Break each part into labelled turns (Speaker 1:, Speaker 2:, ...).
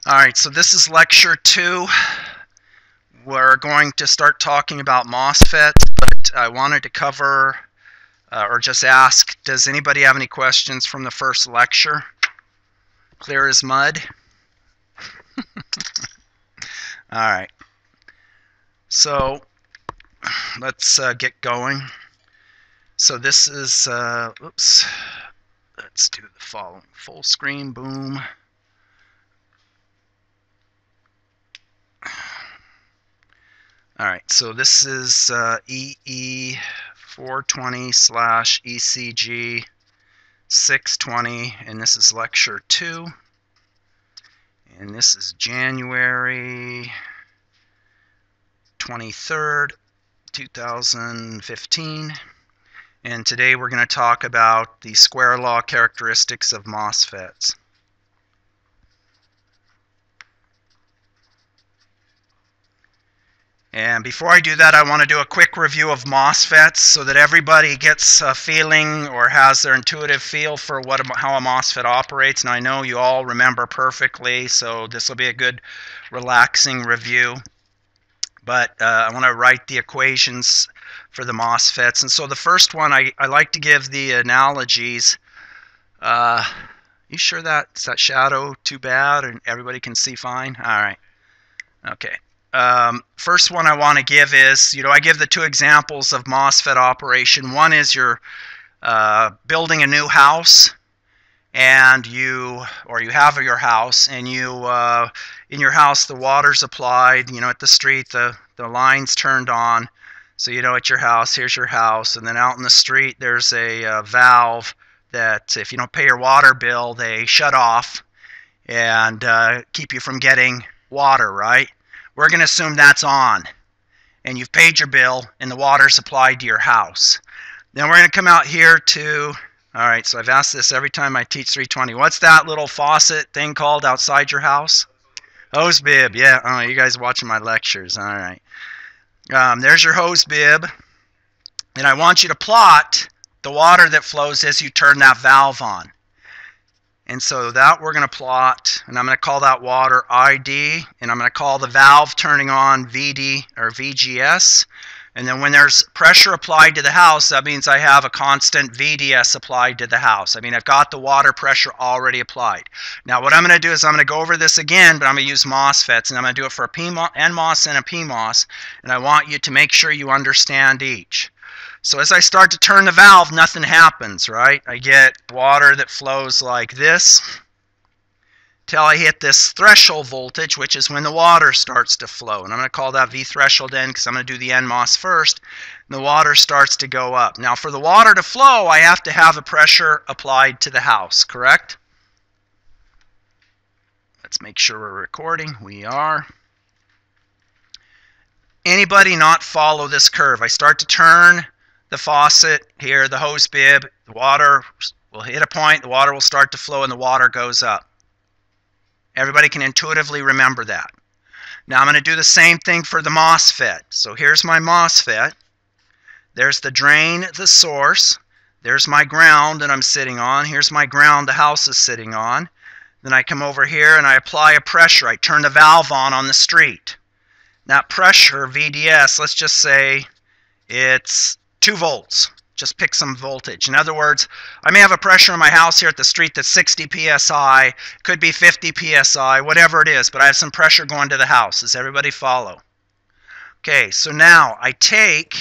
Speaker 1: All right, so this is lecture 2. We're going to start talking about MOSFETs, but I wanted to cover or just ask, does anybody have any questions from the first lecture? Clear as mud? All right, so let's get going. So this is, oops, let's do the following. Full screen, boom. All right, so this is EE 420/ECG 620, and this is lecture 2. And this is January 23rd, 2015. And today we're going to talk about the square law characteristics of MOSFETs. And before I do that, I want to do a quick review of MOSFETs so that everybody gets a feeling or has their intuitive feel for how a MOSFET operates. And I know you all remember perfectly, so this will be a good relaxing review. But I want to write the equations for the MOSFETs. And so the first one, I like to give the analogies. You sure is that shadow too bad and everybody can see fine? All right. Okay. First one I want to give is, I give the two examples of MOSFET operation. One is you're building a new house, and you have your house, and in your house the water's applied, at the street the line's turned on, so at your house, here's your house, and then out in the street there's a valve that if you don't pay your water bill, they shut off and keep you from getting water, right? We're going to assume that's on, and you've paid your bill, and the water's supplied to your house. Then we're going to come out here to, all right, so I've asked this every time I teach 320. What's that little faucet thing called outside your house? Hose bib, yeah. Oh, you guys are watching my lectures, all right. There's your hose bib, and I want you to plot the water that flows as you turn that valve on. And so that we're going to plot, and I'm going to call that water ID, and I'm going to call the valve turning on VD or VGS. And then when there's pressure applied to the house, that means I have a constant VDS applied to the house. I mean, I've got the water pressure already applied. Now what I'm going to do is I'm going to go over this again, but I'm going to use MOSFETs, and I'm going to do it for a NMOS and a PMOS, and I want you to make sure you understand each. So as I start to turn the valve, nothing happens, right? I get water that flows like this till I hit this threshold voltage, which is when the water starts to flow. And I'm going to call that V threshold N because I'm going to do the NMOS first. And the water starts to go up. Now for the water to flow, I have to have a pressure applied to the house, correct? Let's make sure we're recording. We are. Anybody not follow this curve? I start to turn the faucet here, the hose bib, the water will hit a point, the water will start to flow, and the water goes up. Everybody can intuitively remember that. Now I'm going to do the same thing for the MOSFET. So here's my MOSFET. There's the drain, the source. There's my ground that I'm sitting on. Here's my ground the house is sitting on. Then I come over here and I apply a pressure. I turn the valve on the street. That pressure, VDS, let's just say it's 2 volts. Just pick some voltage. In other words, I may have a pressure in my house here at the street that's 60 psi, could be 50 psi, whatever it is, but I have some pressure going to the house. Does everybody follow? Okay, so now I take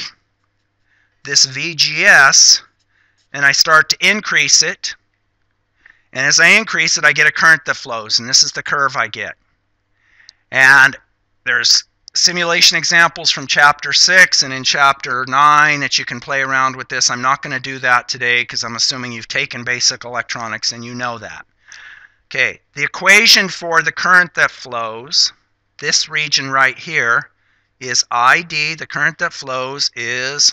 Speaker 1: this VGS and I start to increase it. And as I increase it, I get a current that flows, and this is the curve I get. And there's simulation examples from chapter 6 and in chapter 9 that you can play around with this. I'm not going to do that today because I'm assuming you've taken basic electronics and you know that. Okay, the equation for the current that flows, this region right here, is ID. The current that flows is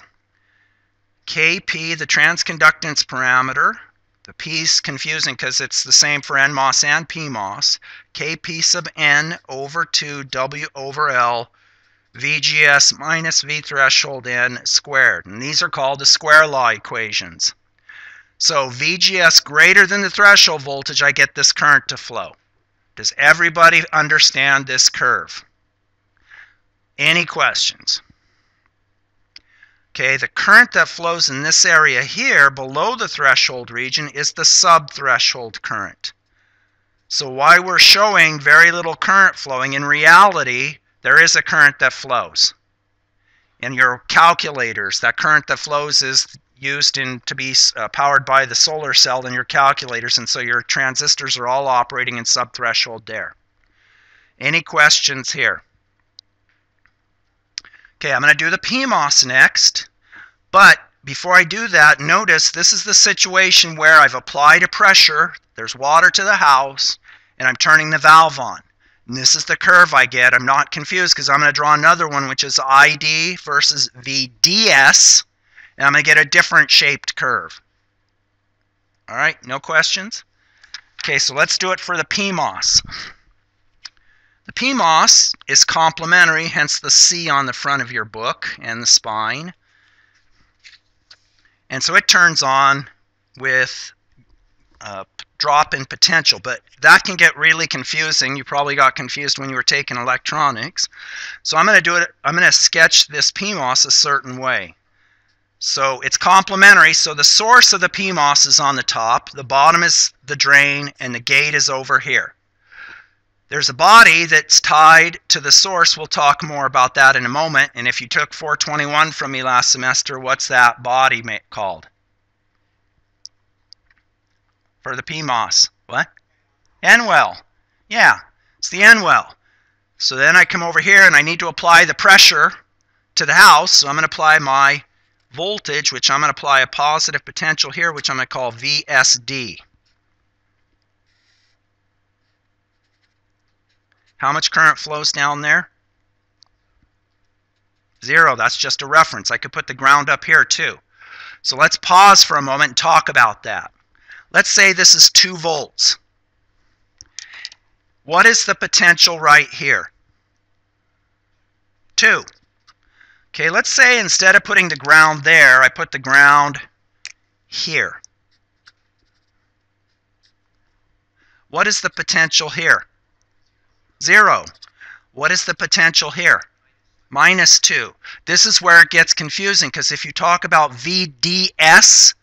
Speaker 1: Kp, the transconductance parameter. The P's confusing because it's the same for NMOS and PMOS. Kp sub n over 2 W over L VGS minus V threshold N squared. And these are called the square law equations. So VGS greater than the threshold voltage, I get this current to flow. Does everybody understand this curve? Any questions? Okay, the current that flows in this area here below the threshold region is the subthreshold current. So why we're showing very little current flowing, in reality, there is a current that flows. In your calculators, that current that flows is used to be powered by the solar cell in your calculators, and so your transistors are all operating in subthreshold there. Any questions here? Okay, I'm going to do the PMOS next, but before I do that, notice this is the situation where I've applied a pressure, there's water to the house, and I'm turning the valve on. And this is the curve I get. I'm not confused because I'm going to draw another one, which is ID versus VDS, and I'm going to get a different shaped curve. All right, no questions? Okay, so let's do it for the PMOS. The PMOS is complementary, hence the C on the front of your book and the spine. And so it turns on with a drop in potential, but that can get really confusing. You probably got confused when you were taking electronics. So I'm going to sketch this PMOS a certain way. So it's complementary, so the source of the PMOS is on the top, the bottom is the drain, and the gate is over here. There's a body that's tied to the source. We'll talk more about that in a moment. And if you took 421 from me last semester, what's that body called? For the PMOS. What? N-well. Yeah, it's the N-well. So then I come over here and I need to apply the pressure to the house. So I'm going to apply my voltage, which I'm going to apply a positive potential here, which I'm going to call VSD. How much current flows down there? 0. That's just a reference. I could put the ground up here too. So let's pause for a moment and talk about that. Let's say this is 2 volts. What is the potential right here? 2. Okay, let's say instead of putting the ground there, I put the ground here. What is the potential here? 0. What is the potential here? -2. This is where it gets confusing, because if you talk about VDS,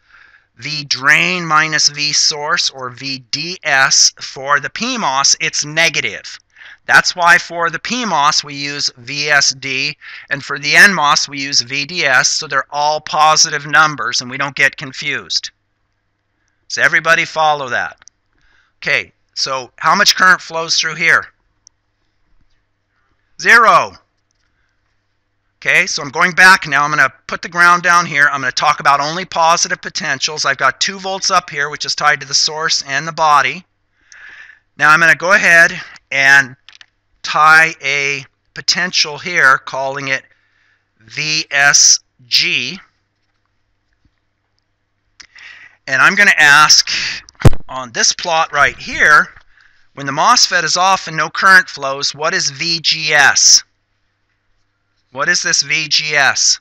Speaker 1: V drain minus V source, or VDS for the PMOS, it's negative. That's why for the PMOS we use VSD, and for the NMOS we use VDS, so they're all positive numbers and we don't get confused. Does everybody follow that? Okay, so how much current flows through here? 0. Okay, so I'm going back now. I'm going to put the ground down here. I'm going to talk about only positive potentials. I've got 2 volts up here, which is tied to the source and the body. Now I'm going to go ahead and tie a potential here, calling it VSG. And I'm going to ask on this plot right here, when the MOSFET is off and no current flows, what is VGS? What is this VGS?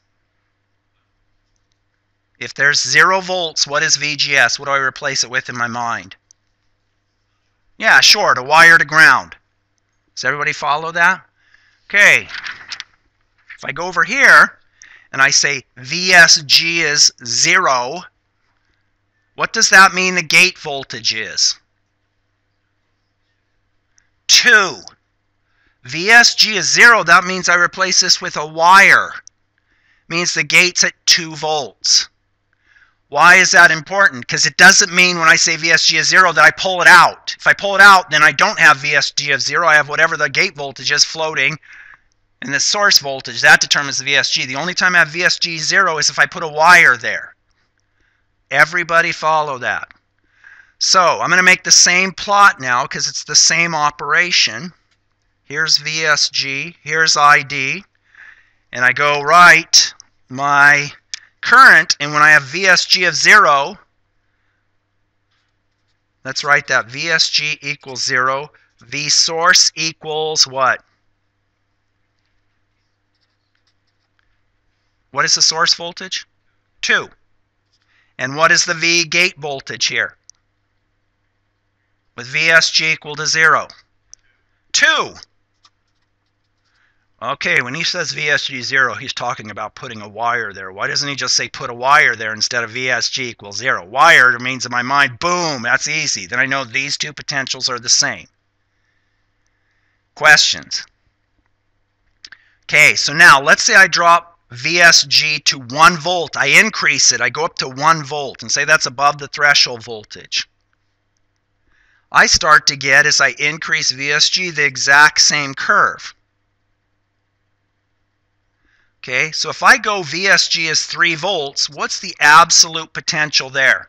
Speaker 1: If there's 0 volts, what is VGS? What do I replace it with in my mind? Yeah, short, a wire to ground. Does everybody follow that? Okay. If I go over here and I say VSG is 0, what does that mean the gate voltage is? 2. VSG is 0. That means I replace this with a wire. Means the gate's at 2 volts. Why is that important? Because it doesn't mean when I say VSG is 0 that I pull it out. If I pull it out, then I don't have VSG of 0. I have whatever the gate voltage is floating, and the source voltage, that determines the VSG. The only time I have VSG 0 is if I put a wire there. Everybody follow that. So I'm going to make the same plot now because it's the same operation. Here's VSG, here's ID, and I go write my current, and when I have VSG of 0, let's write that VSG equals 0, V source equals what? What is the source voltage? 2. And what is the V gate voltage here? With VSG equal to 0. 2. Okay, when he says VSG 0, he's talking about putting a wire there. Why doesn't he just say put a wire there instead of VSG equals 0? Wire means in my mind, boom, that's easy. Then I know these two potentials are the same. Questions? Okay, so now let's say I drop VSG to 1 volt. I increase it. I go up to 1 volt and say that's above the threshold voltage. I start to get, as I increase VSG, the exact same curve. Okay, so if I go VSG is 3 volts, what's the absolute potential there?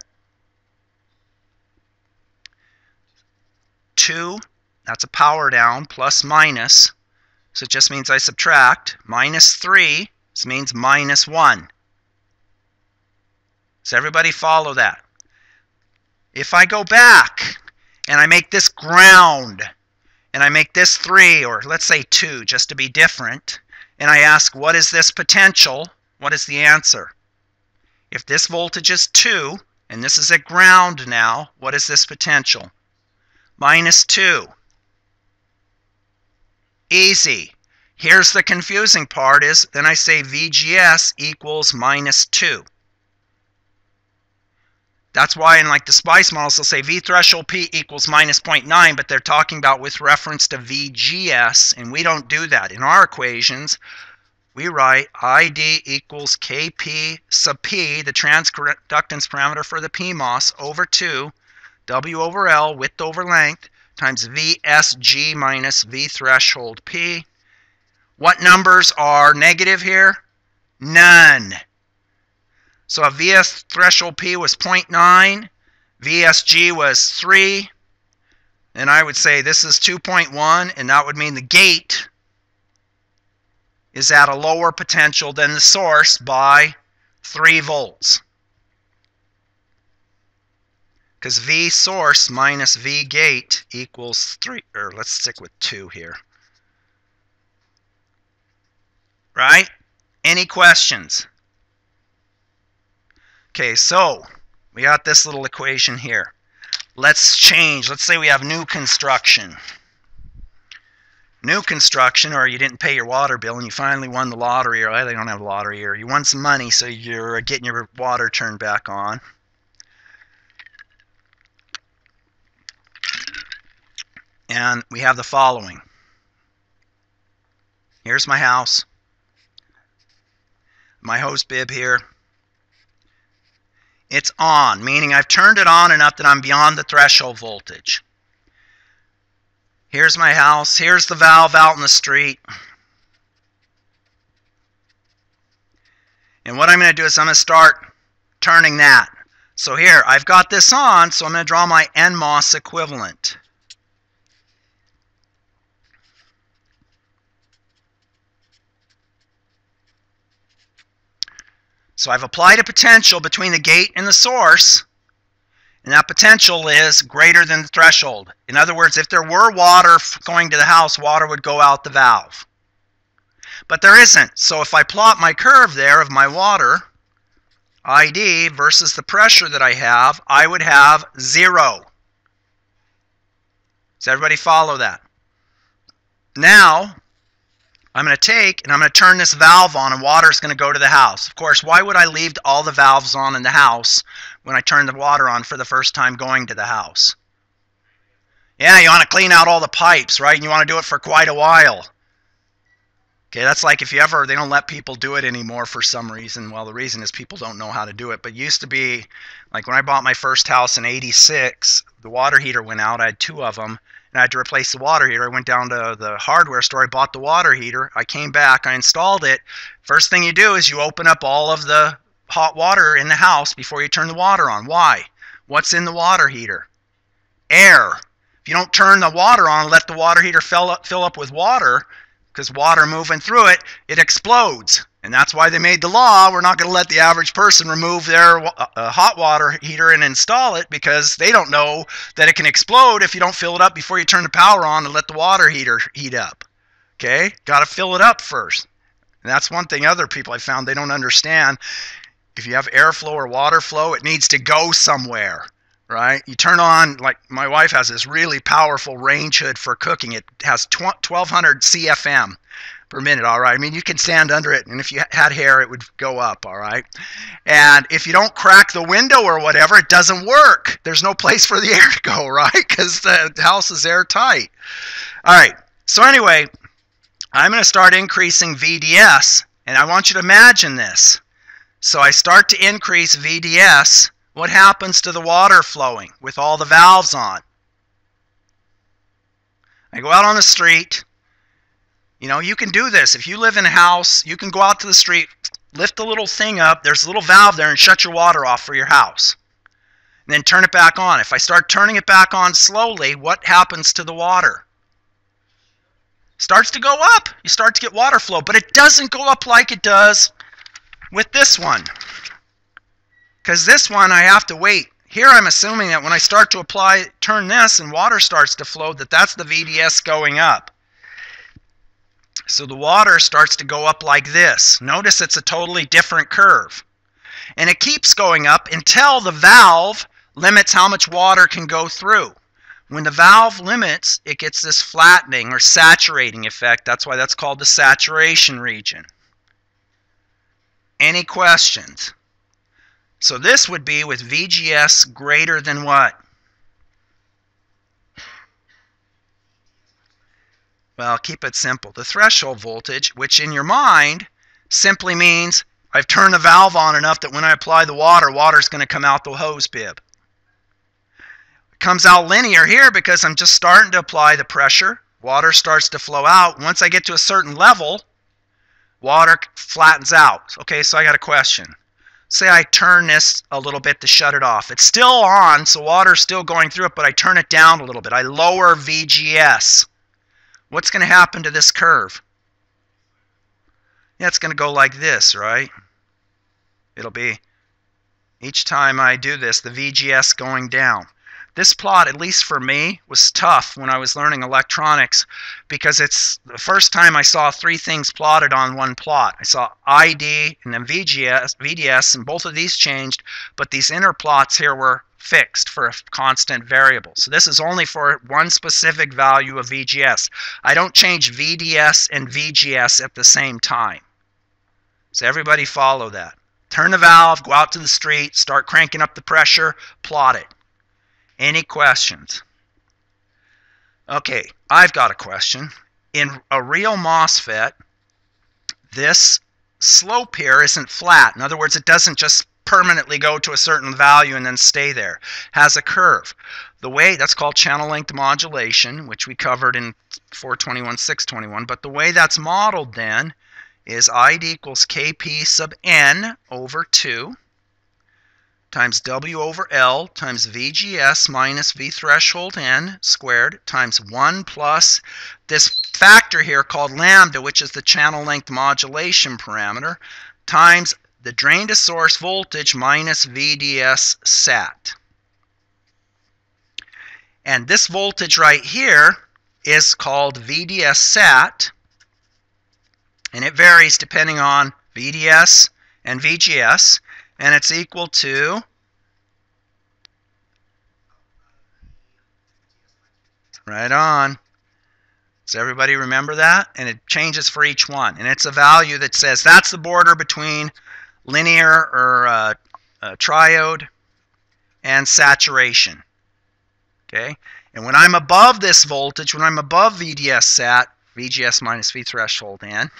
Speaker 1: 2, that's a power down, plus minus. So it just means I subtract. Minus 3, this means minus 1. Does everybody follow that? If I go back and I make this ground, and I make this 3, or let's say 2, just to be different, and I ask, what is this potential? What is the answer? If this voltage is 2, and this is at ground now, what is this potential? Minus 2. Easy. Here's the confusing part is, then I say VGS equals minus 2. That's why in like the SPICE models, they'll say V threshold P equals minus 0.9, but they're talking about with reference to VGS, and we don't do that. In our equations, we write ID equals Kp sub P, the transconductance parameter for the PMOS, over 2, W over L, width over length, times VSG minus V threshold P. What numbers are negative here? None. So if VS threshold P was 0.9, VSG was 3, and I would say this is 2.1, and that would mean the gate is at a lower potential than the source by 3 volts. Because V source minus V gate equals 3, or let's stick with 2 here. Right? Any questions? Okay, so we got this little equation here. Let's change. Let's say we have new construction. New construction, or you didn't pay your water bill and you finally won the lottery, or they don't have a lottery, or you won some money so you're getting your water turned back on. And we have the following. Here's my house. My hose bib here. It's on, meaning I've turned it on enough that I'm beyond the threshold voltage. Here's my house. Here's the valve out in the street. And what I'm going to do is I'm going to start turning that. So here, I've got this on, so I'm going to draw my NMOS equivalent. So I've applied a potential between the gate and the source, and that potential is greater than the threshold. In other words, if there were water going to the house, water would go out the valve. But there isn't. So if I plot my curve there of my water, ID versus the pressure that I have, I would have 0. Does everybody follow that? Now, I'm going to take and I'm going to turn this valve on, and water is going to go to the house. Of course, why would I leave all the valves on in the house when I turn the water on for the first time going to the house? Yeah, you want to clean out all the pipes, right? And you want to do it for quite a while. Okay, that's like if they don't let people do it anymore for some reason. Well, the reason is people don't know how to do it. But it used to be, like when I bought my first house in '86, the water heater went out. I had 2 of them. And I had to replace the water heater. I went down to the hardware store. I bought the water heater. I came back. I installed it. First thing you do is you open up all of the hot water in the house before you turn the water on. Why? What's in the water heater? Air. If you don't turn the water on and let the water heater fill up with water, because water moving through it, it explodes. And that's why they made the law. We're not going to let the average person remove their hot water heater and install it, because they don't know that it can explode if you don't fill it up before you turn the power on and let the water heater heat up. Okay? Got to fill it up first. And that's one thing other people I found they don't understand. If you have airflow or water flow, it needs to go somewhere. right? You turn on, like my wife has this really powerful range hood for cooking. It has 1200 CFM per minute, all right? I mean, you can stand under it, and if you had hair, it would go up, all right? And if you don't crack the window or whatever, it doesn't work. There's no place for the air to go, right? Because the house is airtight. All right, so anyway, I'm going to start increasing VDS, and I want you to imagine this. So I start to increase VDS. What happens to the water flowing with all the valves on? I go out on the street. You know, you can do this. If you live in a house, you can go out to the street, lift the little thing up. There's a little valve there and shut your water off for your house. And then turn it back on. If I start turning it back on slowly, what happens to the water? Starts to go up. You start to get water flow, but it doesn't go up like it does with this one. Because this one, I have to wait. Here I'm assuming that when I start to turn this and water starts to flow, that's the VDS going up. So the water starts to go up like this. Notice it's a totally different curve. And it keeps going up until the valve limits how much water can go through. When the valve limits, it gets this flattening or saturating effect. That's why that's called the saturation region. Any questions? So this would be with VGS greater than what? Well, keep it simple. The threshold voltage, which in your mind simply means I've turned the valve on enough that when I apply the water, water's going to come out the hose bib. It comes out linear here because I'm just starting to apply the pressure. Water starts to flow out. Once I get to a certain level, water flattens out. Okay, so I got a question. Say I turn this a little bit to shut it off. It's still on, so water's still going through it, but I turn it down a little bit. I lower VGS. What's going to happen to this curve? Yeah, it's going to go like this, right? It'll be, each time I do this, the VGS going down. This plot, at least for me, was tough when I was learning electronics because it's the first time I saw three things plotted on one plot. I saw ID and then VDS, and both of these changed, but these inner plots here were fixed for a constant variable. So this is only for one specific value of VGS. I don't change VDS and VGS at the same time. So everybody follow that. Turn the valve, go out to the street, start cranking up the pressure, plot it. Any questions? Okay, I've got a question. In a real MOSFET, this slope here isn't flat. In other words, it doesn't just permanently go to a certain value and then stay there. It has a curve. The way that's called channel length modulation, which we covered in 421, 621, but the way that's modeled then is ID equals Kp sub n over 2 times W over L times VGS minus V threshold n squared times 1 plus this factor here called lambda, which is the channel length modulation parameter, times the drain to source voltage minus VDS sat. And this voltage right here is called VDS sat, and it varies depending on VDS and VGS, and it's equal to right on. Does everybody remember that? And it changes for each one, and it's a value that says that's the border between linear or triode and saturation. Okay, and when I'm above this voltage, when I'm above VDS sat, VGS minus V threshold n,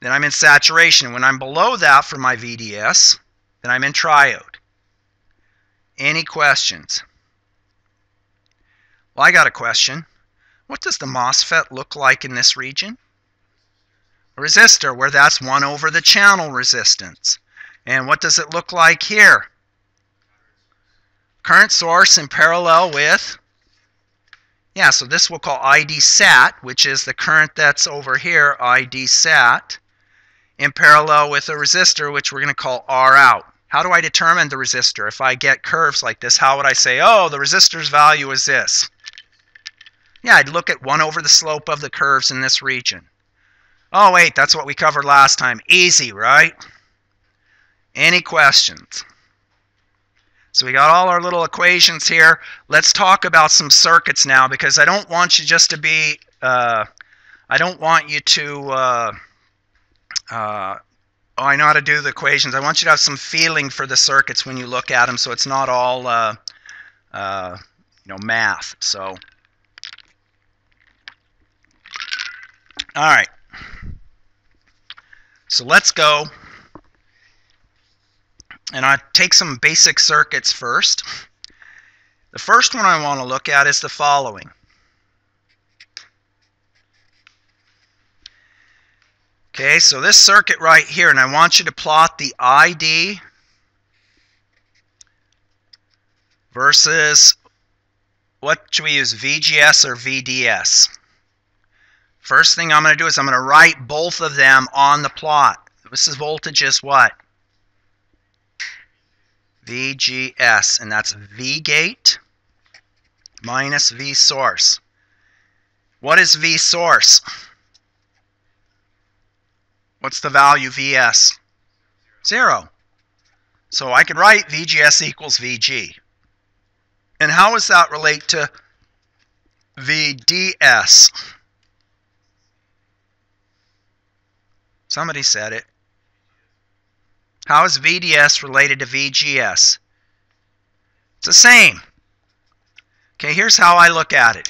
Speaker 1: then I'm in saturation. When I'm below that for my VDS, then I'm in triode. Any questions? Well, I got a question. What does the MOSFET look like in this region? A resistor, where that's 1 over the channel resistance. And what does it look like here? Current source in parallel with, yeah, so this we'll call ID sat, which is the current that's over here, ID sat, in parallel with a resistor, which we're going to call R out. How do I determine the resistor? If I get curves like this, how would I say, oh, the resistor's value is this? Yeah, I'd look at 1 over the slope of the curves in this region. Oh, wait, that's what we covered last time. Easy, right? Any questions? So we got all our little equations here. Let's talk about some circuits now, because I don't want you just to be, I don't want you to, oh, I know how to do the equations. I want you to have some feeling for the circuits when you look at them, so it's not all, math. So, all right. So let's go. And I'll take some basic circuits first. The first one I want to look at is the following. Okay, so this circuit right here, and I want you to plot the ID versus, what should we use, VGS or VDS? First thing I'm going to do is I'm going to write both of them on the plot. This is voltage is what? VGS, and that's V gate minus V source. What is V source? What's the value VS? 0. So I could write VGS equals VG. And how does that relate to VDS? Somebody said it. How is VDS related to VGS? It's the same. Okay, here's how I look at it.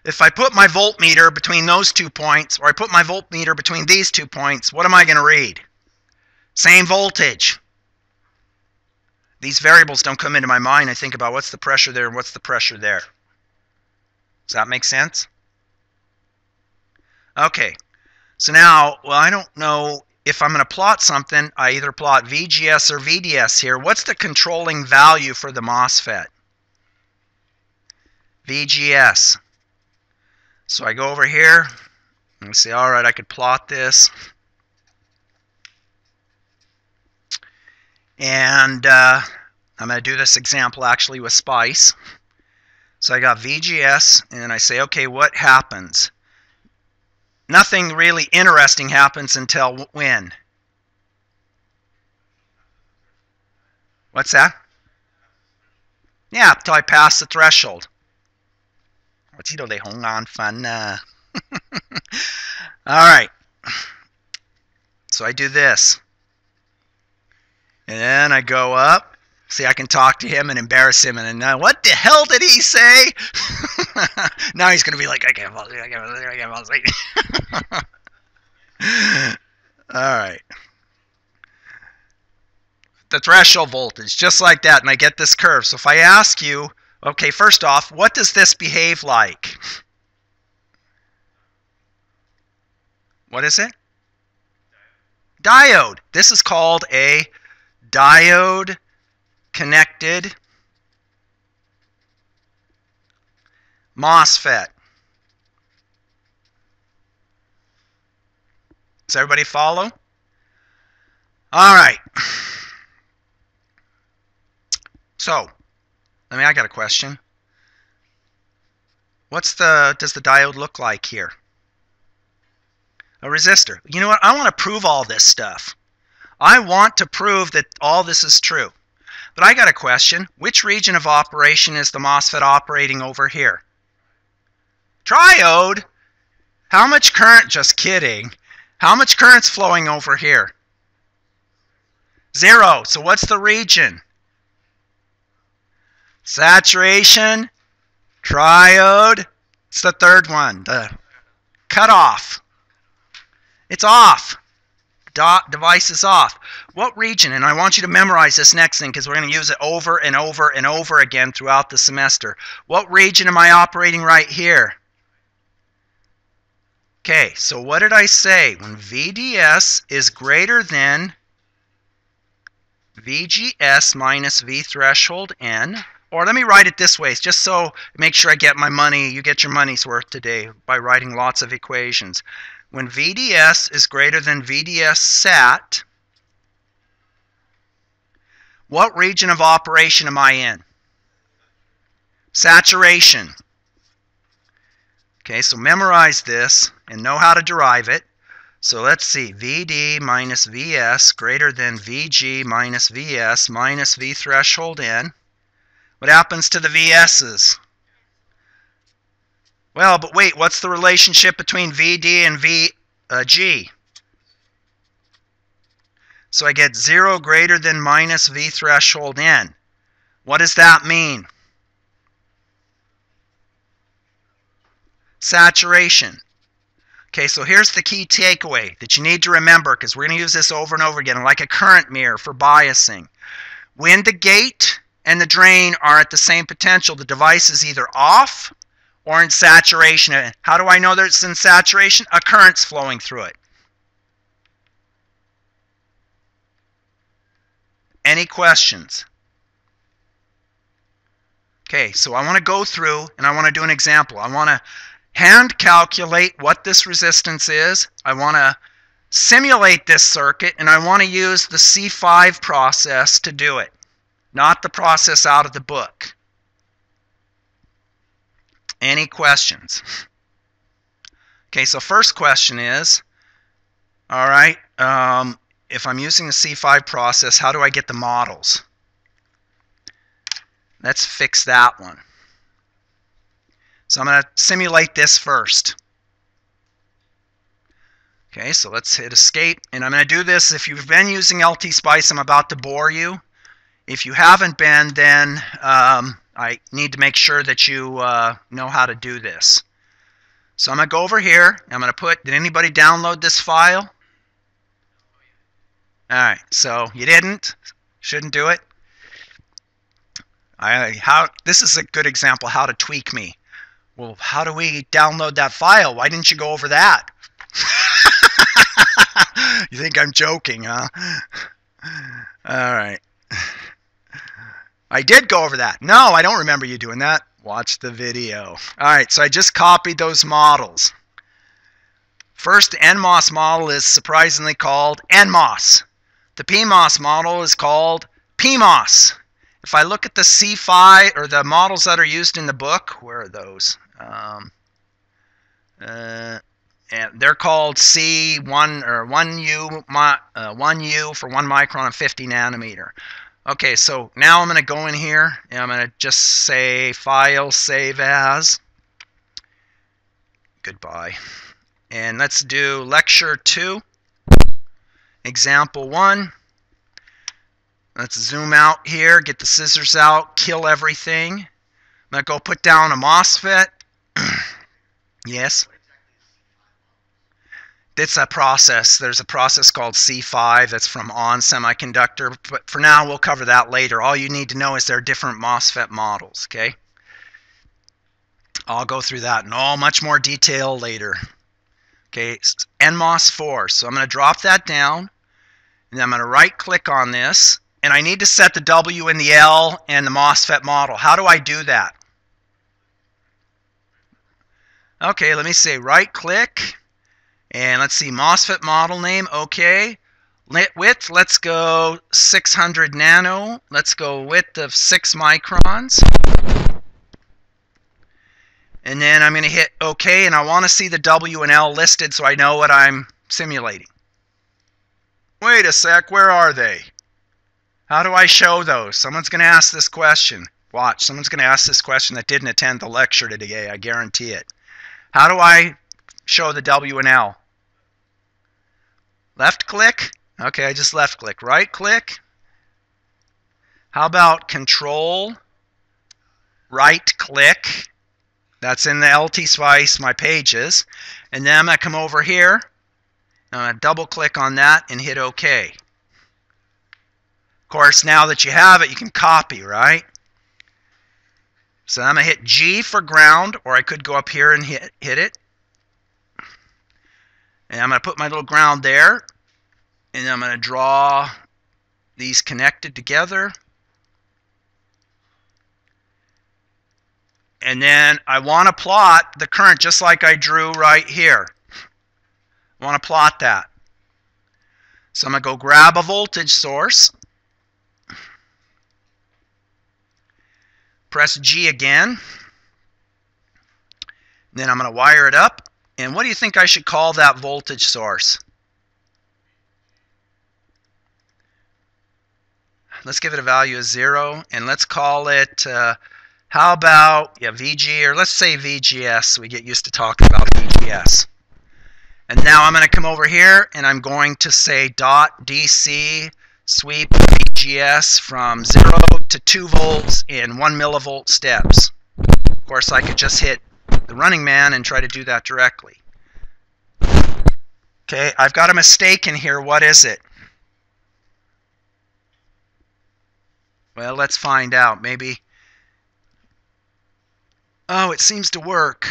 Speaker 1: If I put my voltmeter between those 2 points, or I put my voltmeter between these 2 points, what am I going to read? Same voltage. These variables don't come into my mind. I think about what's the pressure there and what's the pressure there. Does that make sense? Okay, so now, well, I don't know if I'm going to plot something. I either plot VGS or VDS here. What's the controlling value for the MOSFET? VGS. So I go over here and say, all right, I could plot this. And I'm going to do this example actually with SPICE. So I got VGS, and I say, okay, what happens? Nothing really interesting happens until when? What's that? Yeah, until I pass the threshold. Alright. So I do this. And then I go up. See, I can talk to him and embarrass him. And then, what the hell did he say? Now he's going to be like, I can't fall asleep, I can't fall asleep, I can't fall asleep. Alright. The threshold voltage, just like that. And I get this curve. So if I ask you, okay, first off, what does this behave like? What is it? Diode. This is called a diode connected MOSFET. Does everybody follow? All right. So, I got a question. Does the diode look like here? A resistor. You know what? I want to prove all this stuff. I want to prove that all this is true. But I got a question. Which region of operation is the MOSFET operating over here? Triode? How much current? Just kidding. How much current's flowing over here? 0. So what's the region? Saturation, triode. It's the third one. The cutoff. It's off. Device is off. What region? And I want you to memorize this next thing because we're going to use it over and over and over again throughout the semester. What region am I operating right here? Okay, so what did I say? When VDS is greater than VGS minus V threshold N, or let me write it this way, just so make sure I get my money, you get your money's worth today by writing lots of equations. When VDS is greater than VDS sat, what region of operation am I in? Saturation. Okay, so memorize this and know how to derive it. So let's see, VD minus VS greater than VG minus VS minus V threshold N. What happens to the VS's? Well, but wait, what's the relationship between VD and VG? So I get 0 greater than minus V threshold N. What does that mean? Saturation. Okay, so here's the key takeaway that you need to remember, because we're going to use this over and over again, like a current mirror for biasing. When the gate and the drain are at the same potential, the device is either off or in saturation. How do I know that it's in saturation? A current's flowing through it. Any questions? Okay, so I want to go through and I want to do an example. I want to hand calculate what this resistance is. I want to simulate this circuit, and I want to use the C5 process to do it, not the process out of the book. Any questions? Okay, so first question is, all right, if I'm using the C5 process, how do I get the models? Let's fix that one. So I'm going to simulate this first. Okay, so let's hit escape. And I'm going to do this. If you've been using LT-Spice, I'm about to bore you. If you haven't been, then I need to make sure that you know how to do this. So I'm going to go over here. I'm going to put, did anybody download this file? All right, so you didn't. Shouldn't do it. This is a good example how to tweak me. Well, how do we download that file? Why didn't you go over that? You think I'm joking, huh? All right. I did go over that. No, I don't remember you doing that. Watch the video. All right, so I just copied those models. First NMOS model is surprisingly called NMOS. The PMOS model is called PMOS. If I look at the C5 or the models that are used in the book, where are those? And they're called C1 or 1U for 1 micron and 50 nanometer. Okay, so now I'm going to go in here and I'm going to just say File, Save As. Goodbye. And let's do Lecture 2, Example 1. Let's zoom out here, get the scissors out, kill everything. I'm going to go put down a MOSFET. Yes? It's a process. There's a process called C5 that's from ON Semiconductor, but for now we'll cover that later. All you need to know is there are different MOSFET models, okay? I'll go through that in much more detail later. Okay, NMOS 4. So I'm going to drop that down, and then I'm going to right-click on this, and I need to set the W and the L and the MOSFET model. How do I do that? Okay, let me say right-click. And let's see, MOSFET model name, okay. Width, let's go 600 nano. Let's go width of 6 microns. And then I'm going to hit OK, and I want to see the W and L listed so I know what I'm simulating. Wait a sec, where are they? How do I show those? Someone's going to ask this question. Watch, someone's going to ask this question that didn't attend the lecture today, I guarantee it. How do I show the W and L? Left click. Okay, I just left click. Right click. How about Control right click? That's in the LT-Spice, my pages. And then I'm going to come over here. I'm going to double click on that and hit OK. Of course, now that you have it, you can copy, right? So I'm going to hit G for ground, or I could go up here and hit it. And I'm going to put my little ground there. And I'm going to draw these connected together. And then I want to plot the current just like I drew right here. I want to plot that. So I'm going to go grab a voltage source. Press G again. Then I'm going to wire it up. And what do you think I should call that voltage source? let's give it a value of 0, and let's call it, how about, VG, or let's say VGS. We get used to talking about VGS. And now I'm going to come over here, and I'm going to say dot DC sweep VGS from 0 to 2 volts in 1 millivolt steps. Of course, I could just hit the running man and try to do that directly. Okay, I've got a mistake in here. What is it? Well, let's find out. Maybe. Oh, it seems to work.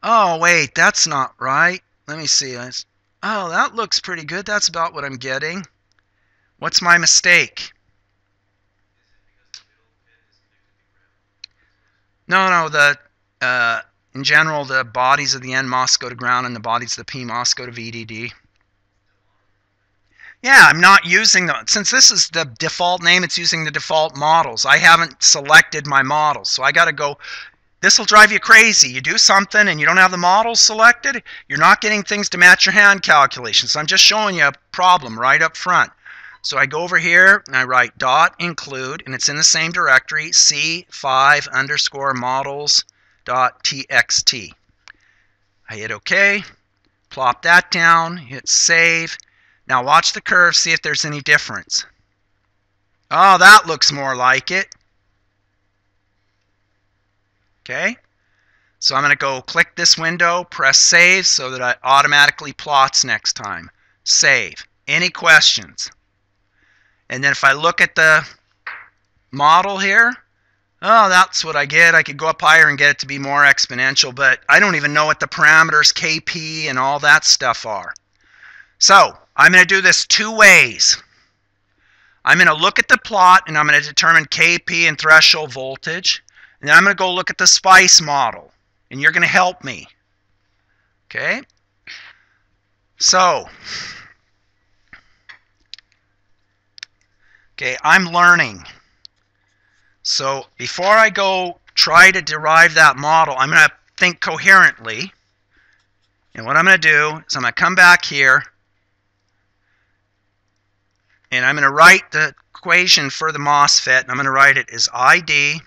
Speaker 1: Oh, wait, that's not right. Let me see. Oh, that looks pretty good. That's about what I'm getting. What's my mistake? No, in general, the bodies of the NMOS go to ground and the bodies of the PMOS go to VDD. Yeah, I'm not using them. Since this is the default name, it's using the default models. I haven't selected my models, so I got to go. This will drive you crazy. You do something and you don't have the models selected, you're not getting things to match your hand calculations. So I'm just showing you a problem right up front. So I go over here and I write dot include, and it's in the same directory, C5 underscore models dot txt. I hit OK, plop that down, hit save. Now watch the curve, see if there's any difference. Oh, that looks more like it. Okay, so I'm going to go click this window, press save so that it automatically plots next time. Save. Any questions? And then if I look at the model here, oh, that's what I get. I could go up higher and get it to be more exponential, but I don't even know what the parameters KP and all that stuff are. So I'm going to do this 2 ways. I'm going to look at the plot and I'm going to determine KP and threshold voltage. And then I'm going to go look at the SPICE model. And you're going to help me. Okay? So, okay, I'm learning. So before I go try to derive that model, I'm going to think coherently. And what I'm going to do is I'm going to come back here. And I'm going to write the equation for the MOSFET. And I'm going to write it as ID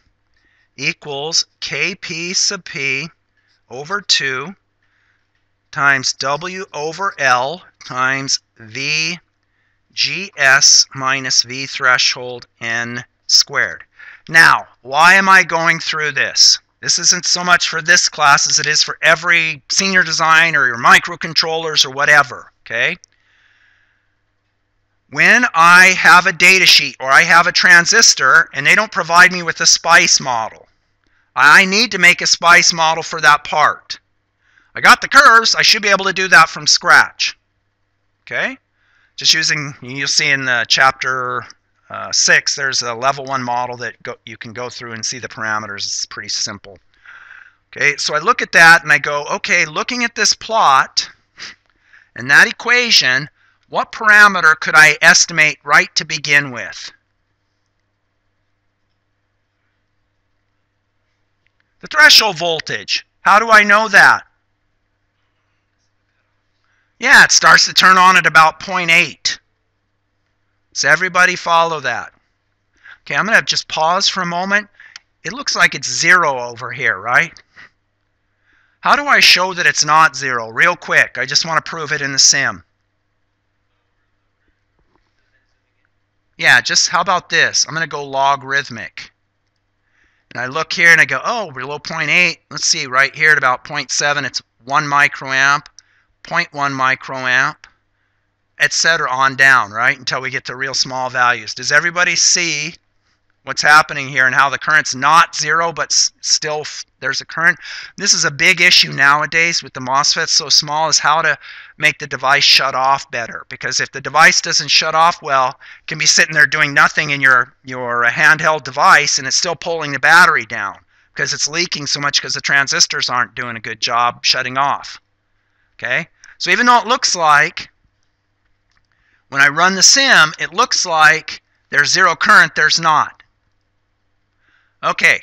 Speaker 1: equals Kp sub P over 2 times W over L times VGS minus V threshold N squared. Now, why am I going through this? This isn't so much for this class as it is for every senior design or your microcontrollers or whatever, okay? When I have a data sheet or I have a transistor and they don't provide me with a SPICE model, I need to make a SPICE model for that part. I got the curves, I should be able to do that from scratch. Okay? Just using, you'll see in the chapter 6, there's a level 1 model that you can go through and see the parameters. It's pretty simple. Okay, so I look at that and I go, okay, looking at this plot and that equation, what parameter could I estimate right to begin with? The threshold voltage. How do I know that? Yeah, it starts to turn on at about 0.8. Does everybody follow that? Okay, I'm going to just pause for a moment. It looks like it's 0 over here, right? How do I show that it's not 0? Real quick, I just want to prove it in the sim. Yeah, just how about this? I'm going to go logarithmic. And I look here and I go, oh, we're below 0.8. Let's see, right here at about 0.7, it's 1 microamp, 0.1 microamp, etc. on down, right, until we get to real small values. Does everybody see what's happening here and how the current's not 0, but still there's a current? This is a big issue nowadays with the MOSFETs so small, is how to make the device shut off better. Because if the device doesn't shut off well, it can be sitting there doing nothing in your handheld device and it's still pulling the battery down because it's leaking so much because the transistors aren't doing a good job shutting off. Okay? So even though it looks like, when I run the sim, it looks like there's 0 current, there's not. Okay,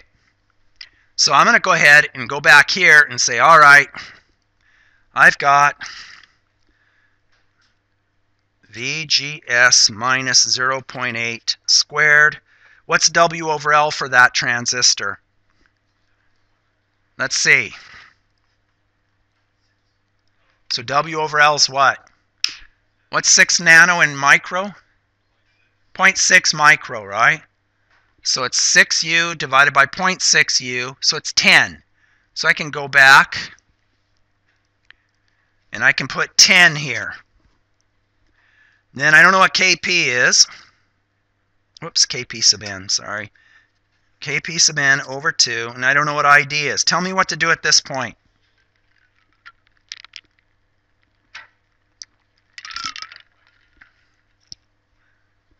Speaker 1: so I'm going to go ahead and go back here and say, all right, I've got VGS minus 0.8 squared. What's W over L for that transistor? Let's see. So W over L is what? What's 6 nano in micro? 0.6 micro, right? So it's 6U divided by 0.6U, so it's 10. So I can go back and I can put 10 here. Then I don't know what Kp is. Whoops, Kp sub n, sorry. Kp sub n over 2, and I don't know what ID is. Tell me what to do at this point.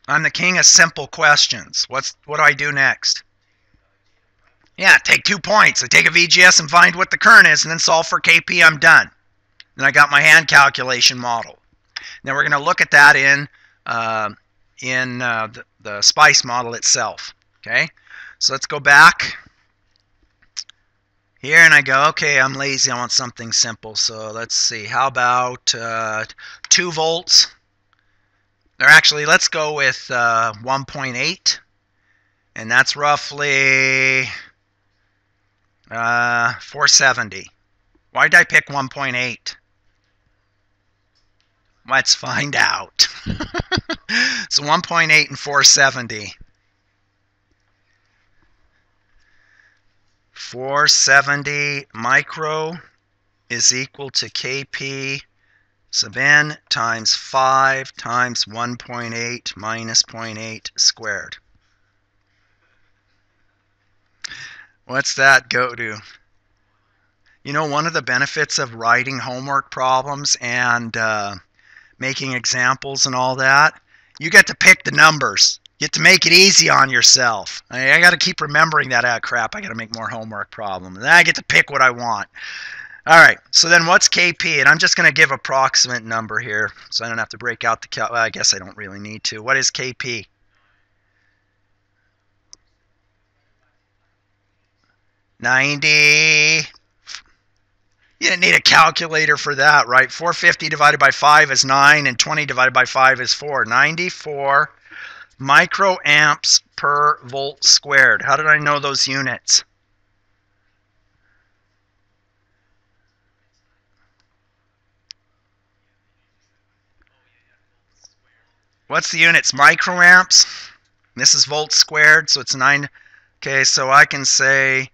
Speaker 1: I'm the king of simple questions. What do I do next? Yeah, take 2 points. I take a VGS and find what the current is, and then solve for Kp. I'm done. Then I got my hand calculation model. Now we're going to look at that in the SPICE model itself. Okay, so let's go back here, and I go, okay, I'm lazy. I want something simple. So let's see. How about 2 volts? Or actually, let's go with 1.8, and that's roughly 470. Why did I pick 1.8? Let's find out. So 1.8 and 470. 470 micro is equal to Kp sub n times 5 times 1.8 minus 0.8 squared. What's that go to? You know, one of the benefits of writing homework problems and making examples and all that, you get to pick the numbers. You get to make it easy on yourself. I got to keep remembering that. Ah, crap, I got to make more homework problems. Then I get to pick what I want. All right, so then what's Kp? And I'm just going to give approximate number here, so I don't have to break out the well, I guess I don't really need to. What is Kp? $90. You didn't need a calculator for that, right? 450 divided by 5 is 9, and 20 divided by 5 is 4. 94 microamps per volt squared. How did I know those units? What's the units? Microamps. This is volts squared, so it's 9. Okay, so I can say,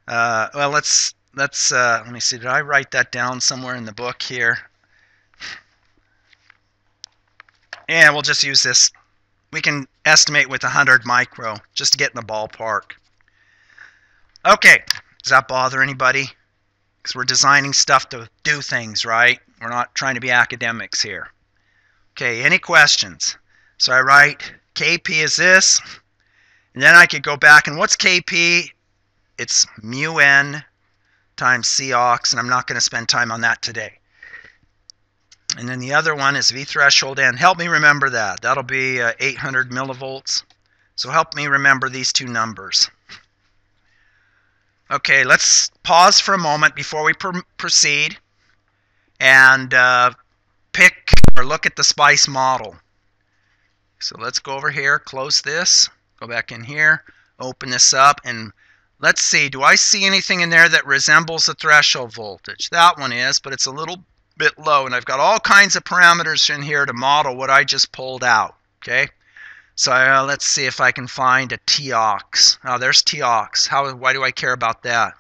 Speaker 1: well, let's let me see. Did I write that down somewhere in the book here? Yeah, we'll just use this. We can estimate with 100 micro just to get in the ballpark. Okay, does that bother anybody? Because we're designing stuff to do things, right? We're not trying to be academics here. Okay, any questions? So I write Kp is this, and then I could go back, and what's Kp? It's mu n times Cox, and I'm not going to spend time on that today. And then the other one is V threshold n. Help me remember that. That'll be 800 millivolts. So help me remember these two numbers. Okay, let's pause for a moment before we proceed and pick or look at the SPICE model. So let's go over here, close this, go back in here, open this up, and let's see, do I see anything in there that resembles the threshold voltage? That one is, but it's a little bit low, and I've got all kinds of parameters in here to model what I just pulled out, okay? So let's see if I can find a Tox. Oh, there's Tox. Why do I care about that?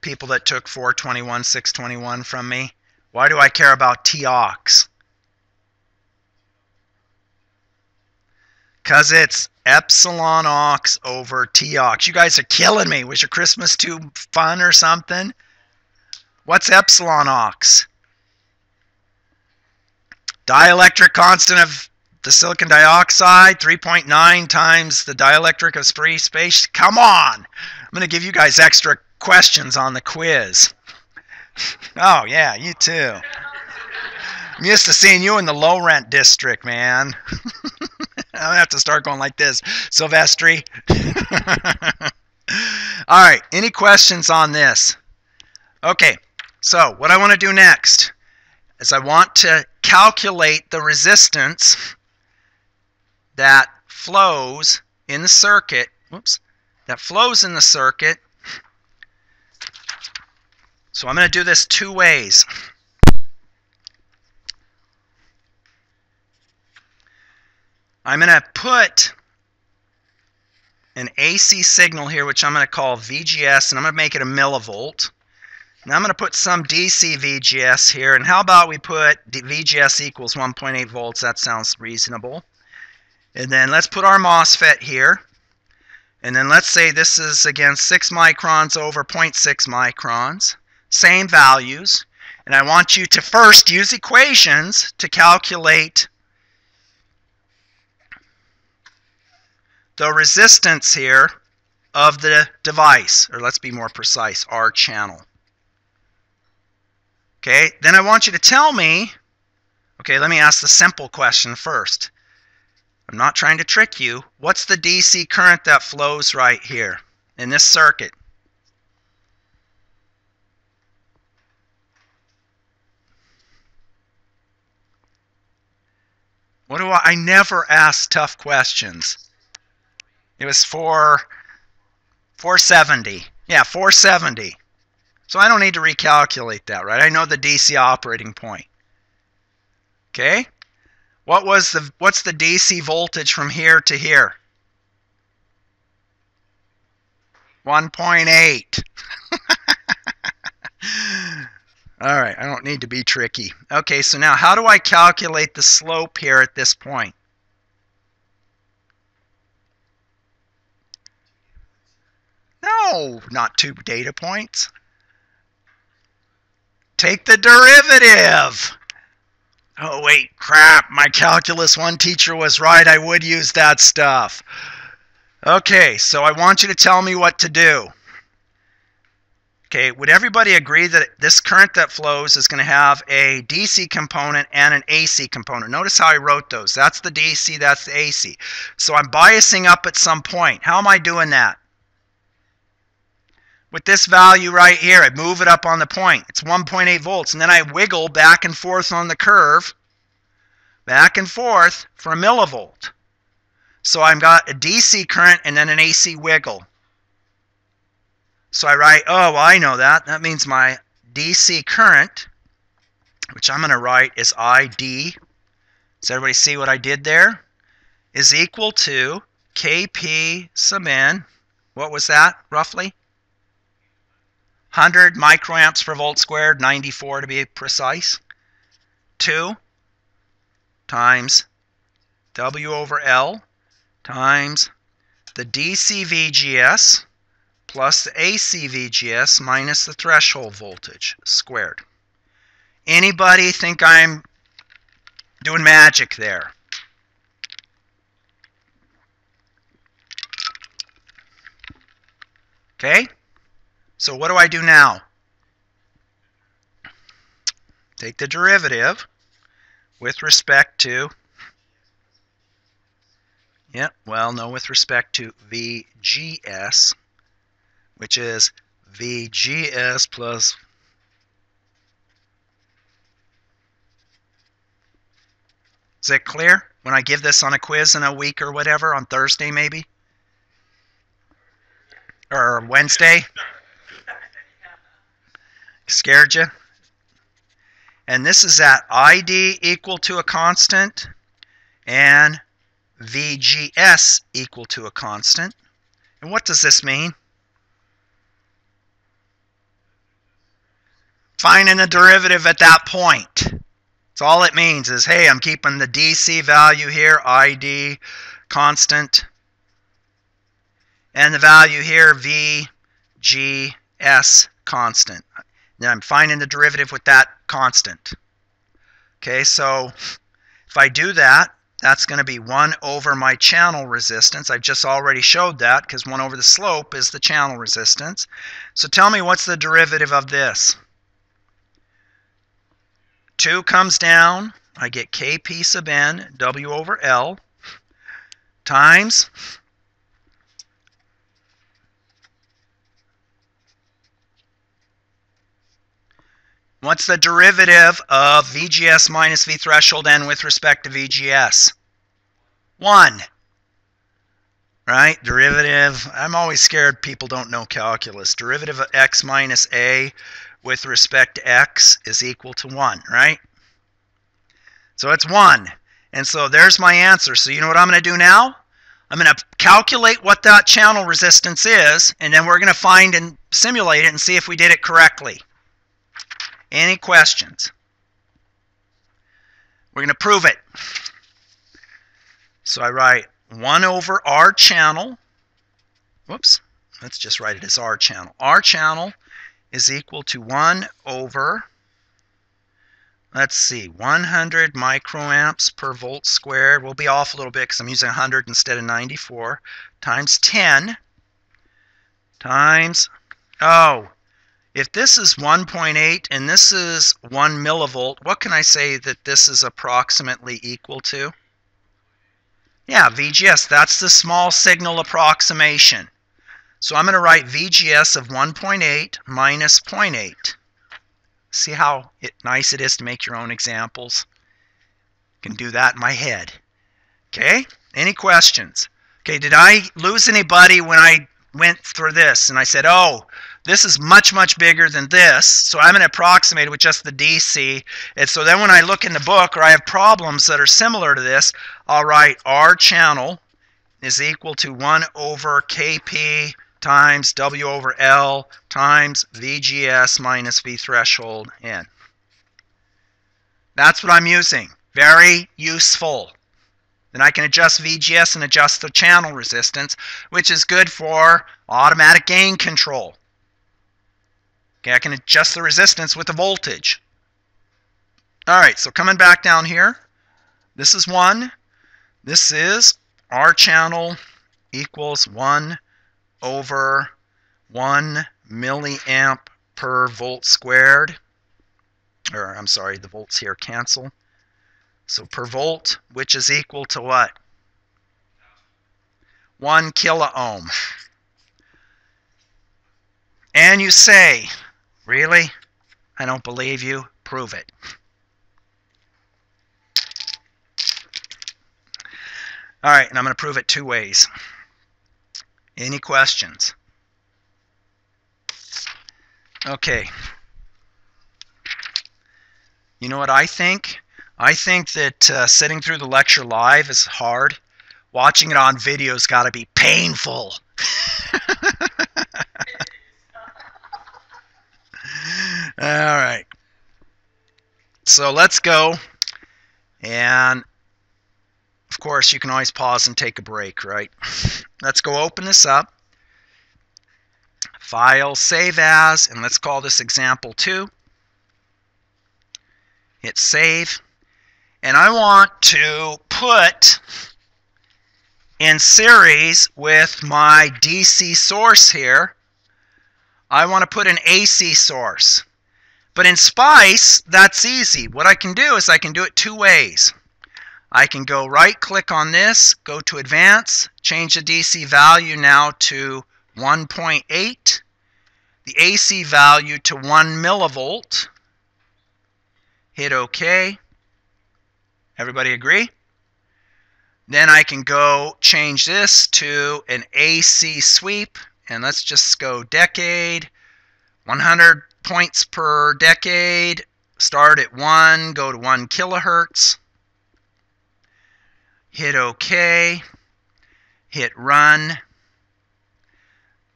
Speaker 1: People that took 421, 621 from me, why do I care about Tox? Because it's epsilon ox over Tox. You guys are killing me. Was your Christmas too fun or something? What's epsilon ox? Dielectric constant of the silicon dioxide, 3.9 times the dielectric of free space. Come on. I'm going to give you guys extra questions on the quiz. Oh, yeah, you too. I'm used to seeing you in the low rent district, man. I have to start going like this. Silvestri. All right, any questions on this? Okay, So what I want to do next is I want to calculate the resistance that flows in the circuit. Whoops. That flows in the circuit. So I'm going to do this two ways. I'm going to put an AC signal here, which I'm going to call VGS, and I'm going to make it a millivolt. Now I'm going to put some DC VGS here, and how about we put VGS equals 1.8 volts? That sounds reasonable. And then let's put our MOSFET here. And then let's say this is, again, 6 microns over 0.6 microns. Same values. And I want you to first use equations to calculate the resistance here of the device, or let's be more precise, our channel. Okay, then I want you to tell me, okay, let me ask the simple question first. I'm not trying to trick you. What's the DC current that flows right here in this circuit? What do I never ask tough questions. It was 470. Yeah, 470. So I don't need to recalculate that, right? I know the DC operating point. Okay? What's the DC voltage from here to here? 1.8. All right, I don't need to be tricky. Okay, so now how do I calculate the slope here at this point? No, not 2 data points. Take the derivative. Oh, wait, crap. My Calculus 1 teacher was right. I would use that stuff. Okay, so I want you to tell me what to do. Okay, would everybody agree that this current that flows is going to have a DC component and an AC component? Notice how I wrote those. That's the DC, that's the AC. So I'm biasing up at some point. How am I doing that? With this value right here, I move it up on the point. It's 1.8 volts. And then I wiggle back and forth on the curve, back and forth for a millivolt. So I've got a DC current and then an AC wiggle. So I write, oh, well, I know that. That means my DC current, which I'm going to write is ID. Does everybody see what I did there? Is equal to Kp sub n. What was that, roughly? 100 microamps per volt squared, 94 to be precise. 2 times W over L times the DC VGS plus the AC VGS minus the threshold voltage squared. Anybody think I'm doing magic there? Okay? So what do I do now? Take the derivative with respect to, with respect to VGS, which is VGS plus Is it clear? When I give this on a quiz in a week or whatever, on Thursday maybe? Or Wednesday? Scared you? And this is at ID equal to a constant and VGS equal to a constant. And what does this mean? Finding the derivative at that point. That's all it means is, hey, I'm keeping the DC value here, ID constant, and the value here, VGS constant. Then I'm finding the derivative with that constant. Okay, so if I do that, that's going to be 1 over my channel resistance. I've just already showed that because 1 over the slope is the channel resistance. So tell me, what's the derivative of this? 2 comes down. I get Kp sub n, W over L, times What's the derivative of VGS minus V threshold N with respect to VGS? 1. Right? Derivative, I'm always scared people don't know calculus. Derivative of x minus a with respect to x is equal to 1, right? So it's 1. And so there's my answer. So you know what I'm going to do now? I'm going to calculate what that channel resistance is, and then we're going to find and simulate it and see if we did it correctly. Any questions? We're going to prove it. So I write 1 over R channel. Whoops. Let's just write it as R channel. R channel is equal to 1 over, let's see, 100 microamps per volt squared. We'll be off a little bit because I'm using 100 instead of 94, times 10 times, oh, if this is 1.8 and this is 1 millivolt, what can I say that this is approximately equal to? Yeah, VGS, that's the small signal approximation. So I'm going to write VGS of 1.8 minus 0.8. See how nice it is to make your own examples? I can do that in my head. Okay, any questions? Okay, did I lose anybody when I went through this and I said, oh, this is much, much bigger than this, so I'm going to approximate it with just the DC. And so then when I look in the book or I have problems that are similar to this, I'll write R channel is equal to 1 over KP times W over L times VGS minus V threshold N. That's what I'm using. Very useful. Then I can adjust VGS and adjust the channel resistance, which is good for automatic gain control. Okay, I can adjust the resistance with the voltage. All right, so coming back down here, this is 1. This is R channel equals 1 over 1 milliamp per volt squared. Or, I'm sorry, the volts here cancel. So per volt, which is equal to what? 1 kiloohm. And you say, really? I don't believe you. Prove it. All right, and I'm going to prove it 2 ways. Any questions? Okay. You know what I think? I think that sitting through the lecture live is hard. Watching it on video's got to be painful. All right. So let's go. And of course, you can always pause and take a break, right? Let's go open this up. File, save as, and let's call this example 2. Hit save. And I want to put in series with my DC source here, I want to put an AC source. But in Spice, that's easy. What I can do is I can do it 2 ways. I can go right click on this, go to advance, change the DC value now to 1.8, the AC value to 1 millivolt, hit OK. Everybody agree? Then I can go change this to an AC sweep, and let's just go decade, 100 points per decade, start at 1, go to 1 kilohertz. Hit OK, hit run.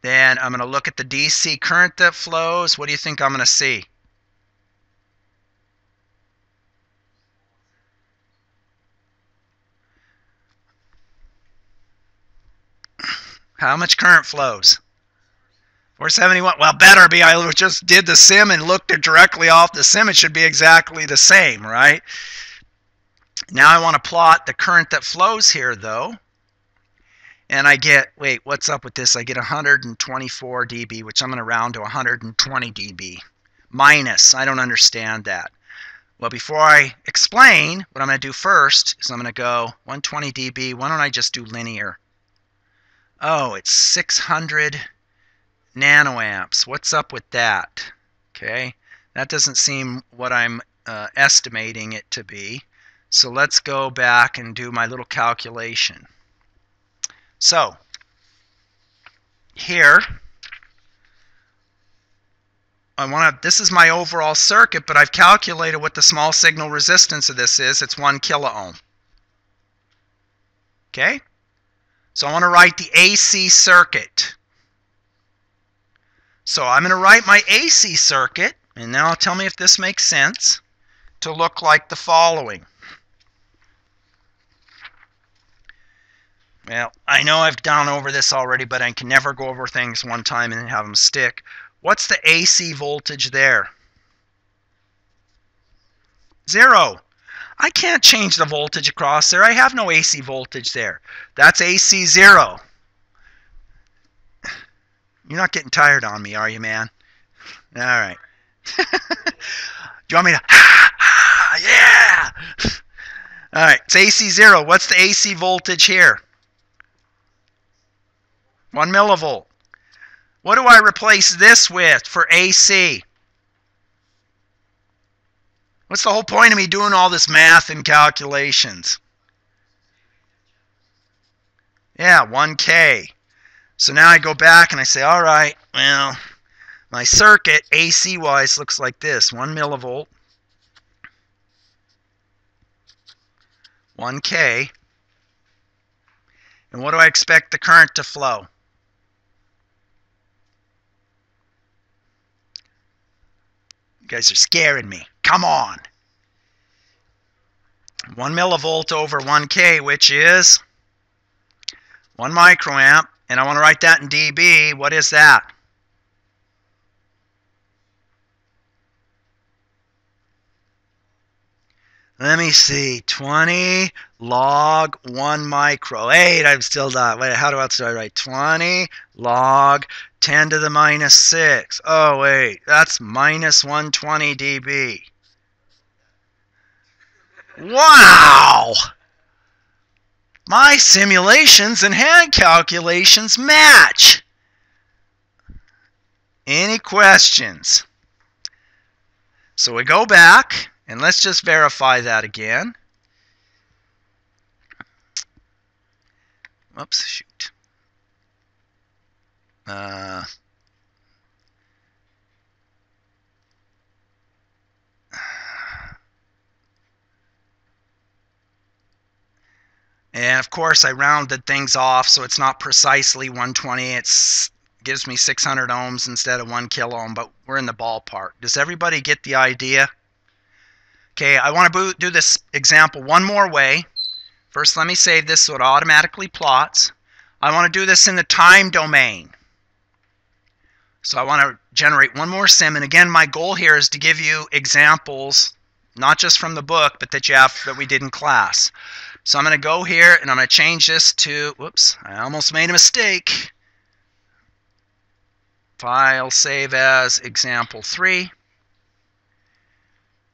Speaker 1: Then I'm going to look at the DC current that flows. What do you think I'm going to see? How much current flows? 471. Well, better be. I just did the sim and looked it directly off the sim. It should be exactly the same, right? Now I want to plot the current that flows here, though. And I get, wait, what's up with this? I get 124 dB, which I'm going to round to 120 dB. Minus, I don't understand that. Well, before I explain, what I'm going to do first is I'm going to go 120 dB. Why don't I just do linear? Oh, it's 600 nanoamps. What's up with that? Okay, That doesn't seem what I'm estimating it to be. So let's go back and do my little calculation. So here, this is my overall circuit, but I've calculated what the small signal resistance of this is. It's 1 kilo ohm. Okay? So I want to write the AC circuit. So I'm going to write my AC circuit, and now tell me if this makes sense, to look like the following. Well, I know I've gone over this already, but I can never go over things one time and have them stick. What's the AC voltage there? 0. I can't change the voltage across there. I have no AC voltage there. That's AC 0. You're not getting tired on me, are you, man? All right. Do you want me to? Yeah! All right, it's AC 0. What's the AC voltage here? 1 millivolt. What do I replace this with for AC? What's the whole point of me doing all this math and calculations? Yeah, 1K. So now I go back and I say, all right, well, my circuit, AC-wise, looks like this. 1 millivolt, 1K. And what do I expect the current to flow? You guys are scaring me. Come on. 1 millivolt over 1K, which is 1 microamp. And I want to write that in dB. What is that? Let me see. 20 log 1 micro. Wait, I'm still not. Wait, how else do I write? 20 log 10 to the minus 6. Oh, wait. That's minus 120 dB. Wow! My simulations and hand calculations match. Any questions? So we go back, and let's just verify that again. Oops, shoot. And of course I rounded things off so it's not precisely 120. It gives me 600 ohms instead of 1 kilo ohm, but we're in the ballpark. Does everybody get the idea? Okay, I want to do this example one more way. First, let me save this so it automatically plots. I want to do this in the time domain. So I want to generate one more sim, and again, my goal here is to give you examples, not just from the book, but that we did in class. So I'm going to go here, and I'm going to change this to, whoops, I almost made a mistake. File, save as example 3.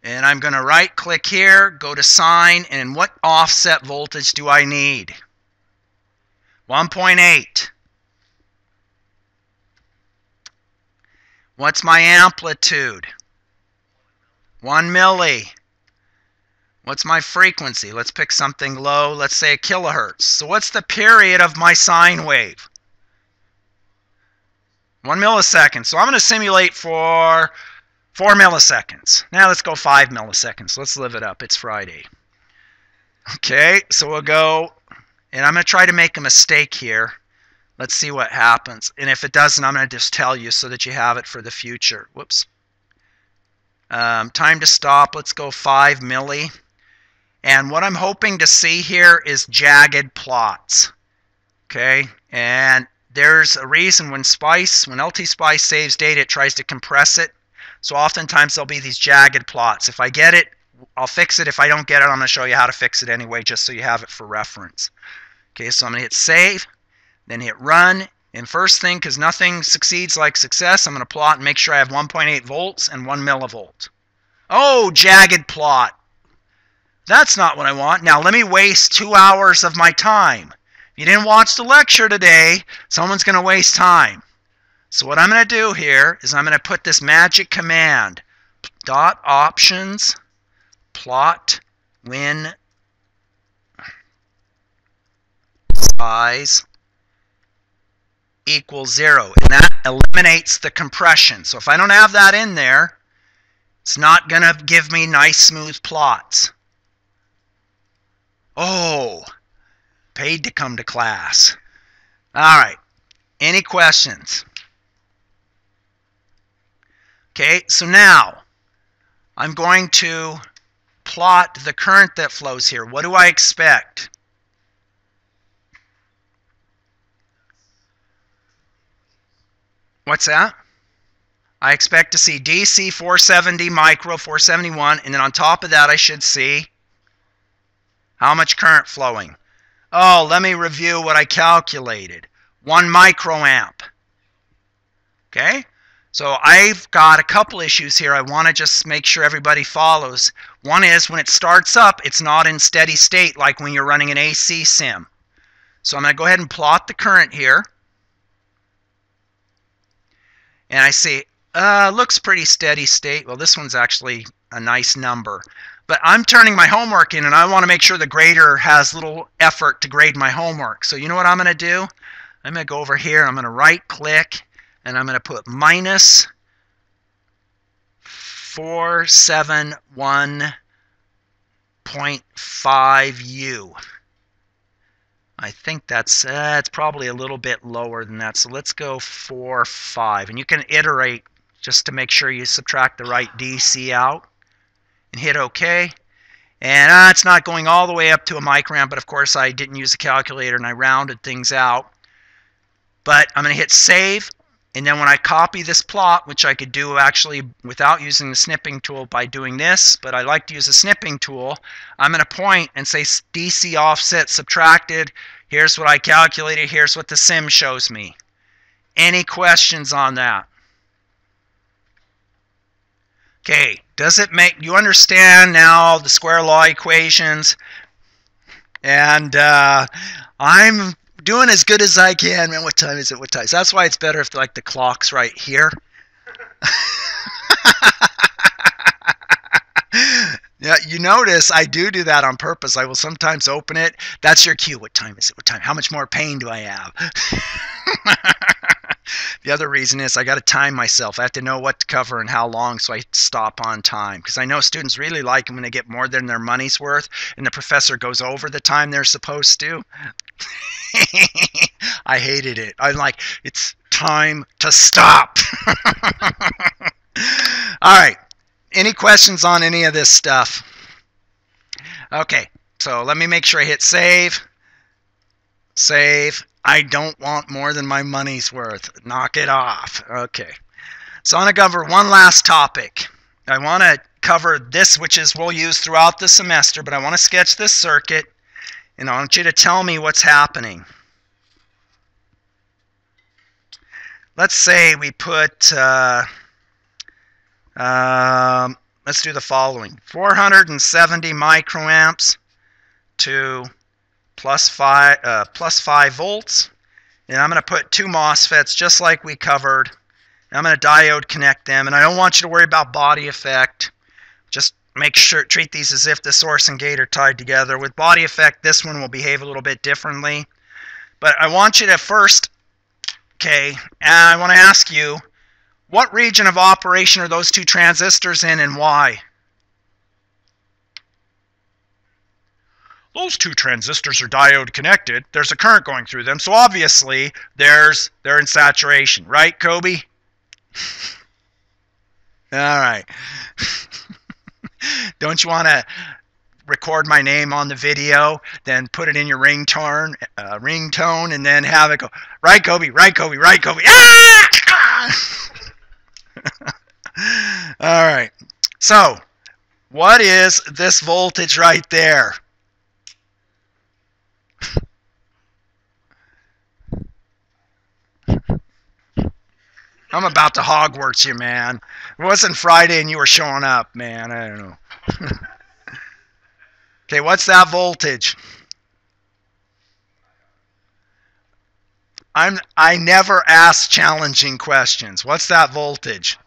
Speaker 1: And I'm going to right-click here, go to sign, and what offset voltage do I need? 1.8. What's my amplitude? 1 milli. What's my frequency? Let's pick something low. Let's say a kilohertz. So what's the period of my sine wave? 1 millisecond. So I'm going to simulate for 4 milliseconds. Now let's go 5 milliseconds. Let's live it up. It's Friday. Okay, so we'll go, and I'm going to try to make a mistake here. Let's see what happens. And if it doesn't, I'm going to just tell you so that you have it for the future. Whoops. Time to stop. Let's go 5 milli. And what I'm hoping to see here is jagged plots. Okay, and there's a reason when LT Spice saves data, it tries to compress it. So oftentimes there'll be these jagged plots. If I get it, I'll fix it. If I don't get it, I'm going to show you how to fix it anyway, just so you have it for reference. Okay, so I'm going to hit save, then hit run. And first thing, because nothing succeeds like success, I'm going to plot and make sure I have 1.8 volts and 1 millivolt. Oh, jagged plot. That's not what I want. Now let me waste 2 hours of my time. If you didn't watch the lecture today, someone's going to waste time. So what I'm going to do here is I'm going to put this magic command, dot options plot when size equals 0. And that eliminates the compression. So if I don't have that in there, it's not going to give me nice smooth plots. Oh, paid to come to class. All right. Any questions? Okay, so now I'm going to plot the current that flows here. What do I expect? What's that? I expect to see DC 470, micro 471, and then on top of that I should see how much current flowing. Oh, let me review what I calculated. 1 microamp. Okay? So I've got a couple issues here I want to just make sure everybody follows. One is when it starts up, it's not in steady state like when you're running an AC sim. So I'm going to go ahead and plot the current here. And I see, looks pretty steady state. Well, this one's actually a nice number. But I'm turning my homework in, and I want to make sure the grader has little effort to grade my homework. So you know what I'm going to do? I'm going to go over here. I'm going to right-click, and I'm going to put minus 471.5U. I think that's it's probably a little bit lower than that. So let's go 4.5. And you can iterate just to make sure you subtract the right DC out. And hit OK. And it's not going all the way up to a microamp, but of course I didn't use a calculator and I rounded things out. But I'm going to hit save, and then when I copy this plot, which I could do actually without using the snipping tool by doing this, but I like to use a snipping tool, I'm going to point and say DC offset subtracted. Here's what I calculated. Here's what the sim shows me. Any questions on that? Okay, does it make you understand now the square law equations? And I'm doing as good as I can. Man, what time is it? What time? So that's why it's better if like the clock's right here. Yeah, you notice I do that on purpose. I will sometimes open it. That's your cue. What time is it? What time? How much more pain do I have? The other reason is I got to time myself. I have to know what to cover and how long, so I stop on time. Because I know students really like them when they get more than their money's worth and the professor goes over the time they're supposed to. I hated it. I'm like, it's time to stop. All right. Any questions on any of this stuff? Okay. So let me make sure I hit save. Save. I don't want more than my money's worth. Knock it off. Okay. So I'm going to cover one last topic. I want to cover this, which is we'll use throughout the semester, but I want to sketch this circuit, and I want you to tell me what's happening. Let's say we put, let's do the following. 470 microamps to plus 5 volts, and I'm going to put 2 MOSFETs just like we covered. And I'm going to diode connect them, and I don't want you to worry about body effect. Just make sure, treat these as if the source and gate are tied together. With body effect, this one will behave a little bit differently. But I want you to first, okay, and I want to ask you, what region of operation are those 2 transistors in and why? Those 2 transistors are diode connected. There's a current going through them, so obviously they're in saturation, right, Kobe? All right. Don't you want to record my name on the video, then put it in your ringtone, and then have it go, right, Kobe, right, Kobe, right, Kobe. Ah! All right. So, what is this voltage right there? I'm about to Hogwarts you, man. It wasn't Friday and you were showing up, man. I don't know. Okay, what's that voltage? I never ask challenging questions. What's that voltage?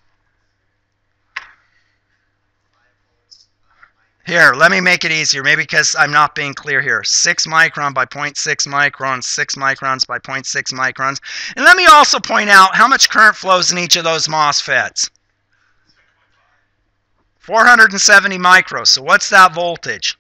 Speaker 1: Here, let me make it easier, maybe because I'm not being clear here. 6 micron by 0.6 microns, 6 microns by 0.6 microns. And let me also point out how much current flows in each of those MOSFETs. 470 micros. So what's that voltage?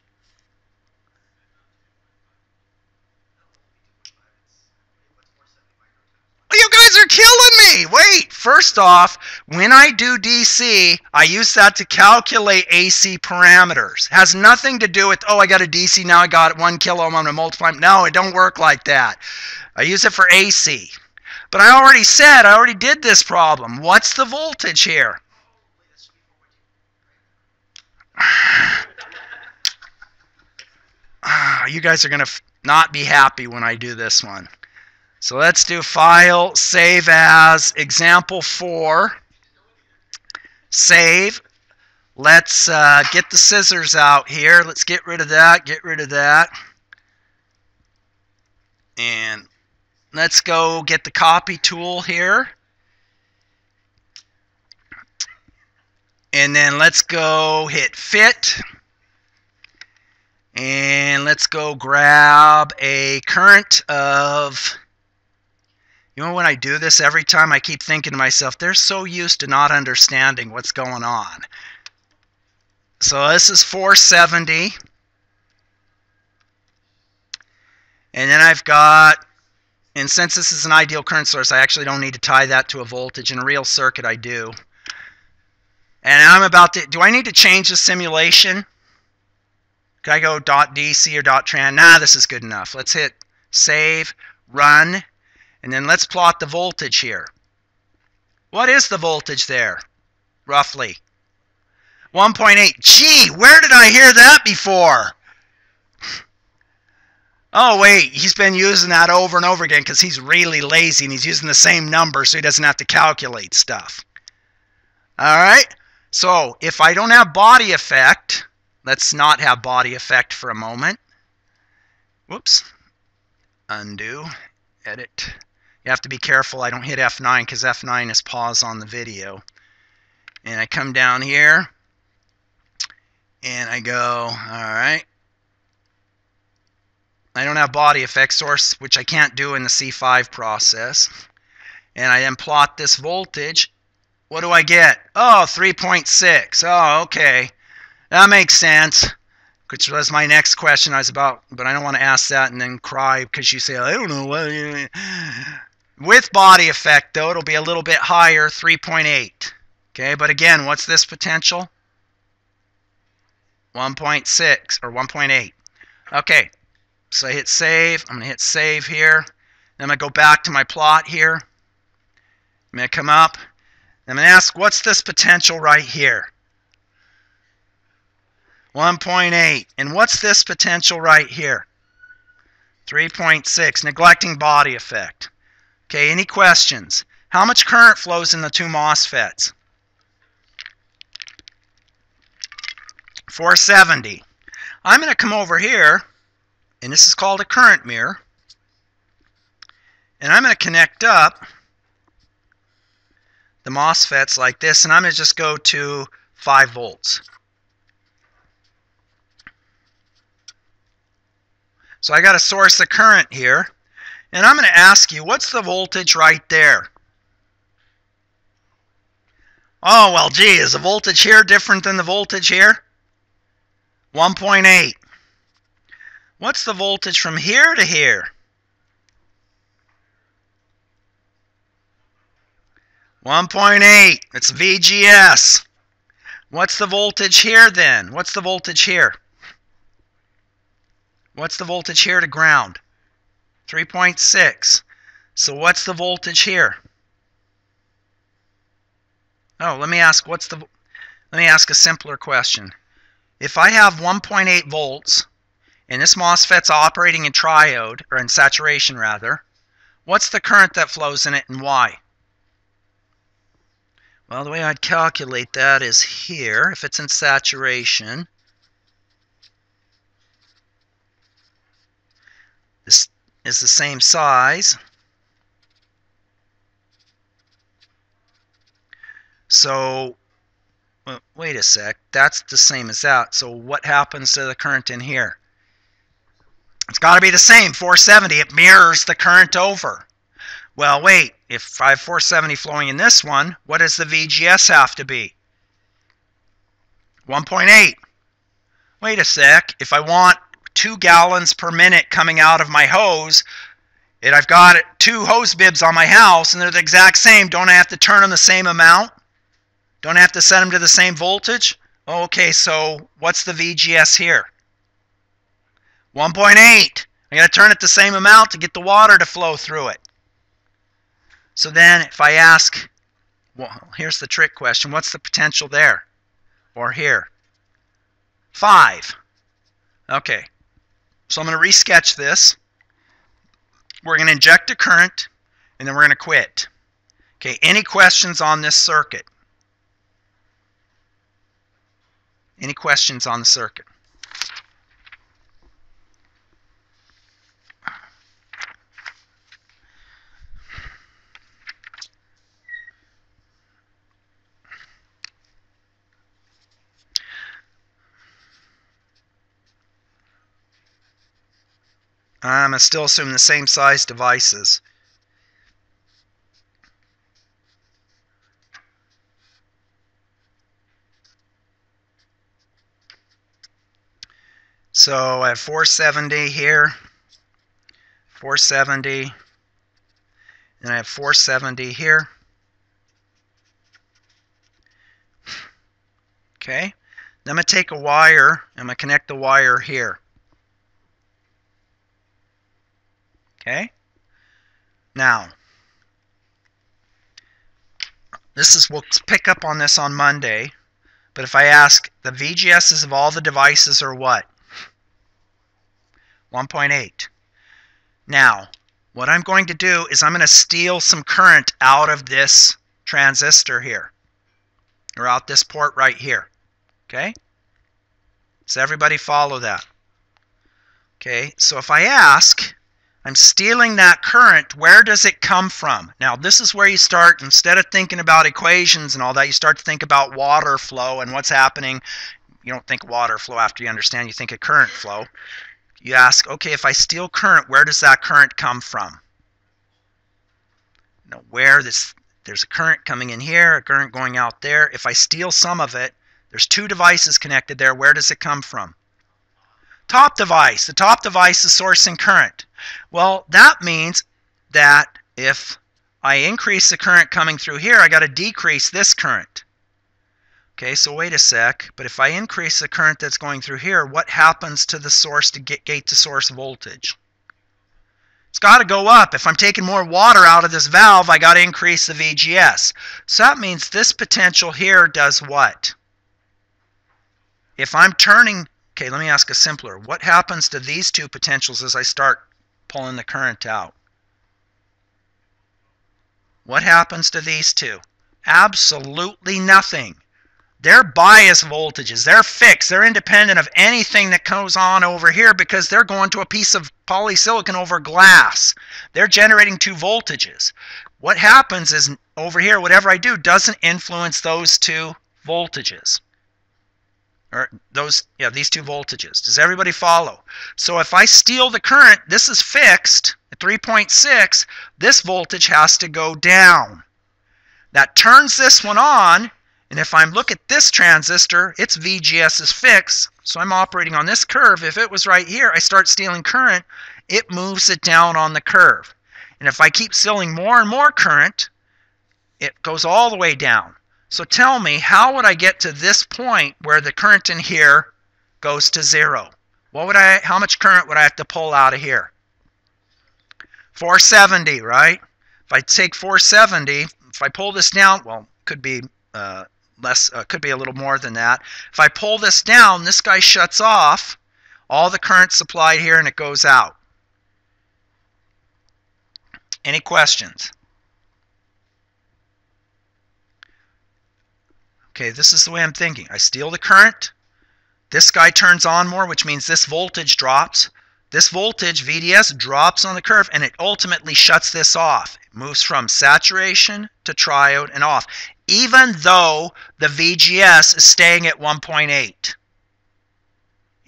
Speaker 1: You guys are killing me. Wait, first off, when I do DC, I use that to calculate AC parameters. It has nothing to do with, oh, I got a DC, now I got 1 kilo, I'm going to multiply. No, it don't work like that. I use it for AC. But I already did this problem. What's the voltage here? You guys are going to not be happy when I do this one. So let's do File, Save As, Example 4. Save. Let's get the scissors out here. Let's get rid of that, get rid of that. And let's go get the copy tool here. And then let's go hit Fit. And let's go grab a current of... You know, when I do this, every time I keep thinking to myself, they're so used to not understanding what's going on. So this is 470. And then I've got, and since this is an ideal current source, I actually don't need to tie that to a voltage. In a real circuit, I do. And I'm about to, do I need to change the simulation? Can I go .dc or .tran? Nah, this is good enough. Let's hit Save, Run. And then let's plot the voltage here. What is the voltage there, roughly? 1.8. Gee, where did I hear that before? Oh, wait, he's been using that over and over again because he's really lazy and he's using the same number so he doesn't have to calculate stuff. All right, so if I don't have body effect, let's not have body effect for a moment. Whoops. Undo. Edit. You have to be careful I don't hit F9 because F9 is pause on the video. And I come down here and I go, all right. I don't have body effect source, which I can't do in the C5 process. And I then plot this voltage. What do I get? Oh, 3.6. Oh, okay. That makes sense. Which was my next question I was about, but I don't want to ask that and then cry because you say, I don't know what. With body effect, though, it'll be a little bit higher, 3.8. Okay, but again, what's this potential? 1.6 or 1.8. Okay, so I hit save. I'm going to hit save here. Then I'm going to go back to my plot here. I'm going to come up. I'm going to ask, what's this potential right here? 1.8. And what's this potential right here? 3.6, neglecting body effect. Okay, any questions? How much current flows in the two MOSFETs? 470. I'm going to come over here, and this is called a current mirror, and I'm going to connect up the MOSFETs like this, and I'm going to just go to 5 volts. So I got a source of current here. And I'm going to ask you, what's the voltage right there? Oh, well, gee, is the voltage here different than the voltage here? 1.8. What's the voltage from here to here? 1.8. It's VGS. What's the voltage here then? What's the voltage here? What's the voltage here to ground? 3.6. So what's the voltage here? Oh, let me ask a simpler question. If I have 1.8 volts and this MOSFET's operating in triode, or in saturation rather, what's the current that flows in it and why? Well, the way I'd calculate that is here. If it's in saturation, this is the same size. So Well, wait a sec. That's the same as that. So what happens to the current in here? It's got to be the same, 470. It mirrors the current over. Well, wait. If I have 470 flowing in this one, what does the VGS have to be? 1.8. Wait a sec. If I want 2 gallons per minute coming out of my hose, and I've got 2 hose bibs on my house, and they're the exact same, don't I have to turn them the same amount? Don't I have to set them to the same voltage? Okay, so what's the VGS here? 1.8. I got to turn it the same amount to get the water to flow through it. So then if I ask, well, here's the trick question. What's the potential there? Or here? 5. Okay. So I'm going to resketch this. We're going to inject a current, and then we're going to quit. Okay, any questions on this circuit? Any questions on the circuit? I'm going to still assume the same size devices. So I have 470 here, 470, and I have 470 here. Okay, then I'm going to take a wire, and I'm going to connect the wire here. Okay, now, we'll pick up on this on Monday, but if I ask, the VGSs of all the devices are what? 1.8. Now, what I'm going to do is I'm going to steal some current out of this transistor here, or out this port right here. Okay? Does everybody follow that? Okay, so if I ask, I'm stealing that current, where does it come from? Now, this is where you start, instead of thinking about equations and all that, you start to think about water flow and what's happening. You don't think water flow after you understand, you think of current flow. You ask, okay, if I steal current, where does that current come from? Now, there's a current coming in here, a current going out there. If I steal some of it, there's 2 devices connected there. Where does it come from? Top device. The top device is sourcing current. Well, that means that if I increase the current coming through here, I got to decrease this current. Okay, so wait a sec, but if I increase the current that's going through here, what happens to the source to gate to source voltage? It's got to go up. If I'm taking more water out of this valve, I got to increase the VGS. So that means this potential here does what? If I'm turning, okay, let me ask a simpler. What happens to these 2 potentials as I start pulling the current out? What happens to these 2? Absolutely nothing. They're bias voltages. They're fixed. They're independent of anything that goes on over here because they're going to a piece of polysilicon over glass. They're generating 2 voltages. What happens is over here, whatever I do doesn't influence those 2 voltages. Or these 2 voltages. Does everybody follow? So if I steal the current, this is fixed at 3.6. This voltage has to go down. That turns this one on. And if I look at this transistor, its VGS is fixed, so I'm operating on this curve. If it was right here, I start stealing current, it moves it down on the curve. And if I keep stealing more and more current, it goes all the way down. So tell me, how would I get to this point where the current in here goes to 0? How much current would I have to pull out of here? 470, right? If I take 470, if I pull this down, well, could be less, could be a little more than that. If I pull this down, this guy shuts off, all the current supplied here, and it goes out. Any questions? Okay, this is the way I'm thinking. I steal the current, this guy turns on more, which means this voltage drops. This voltage, VDS, drops on the curve, and it ultimately shuts this off. It moves from saturation to triode and off. even though the VGS is staying at 1.8.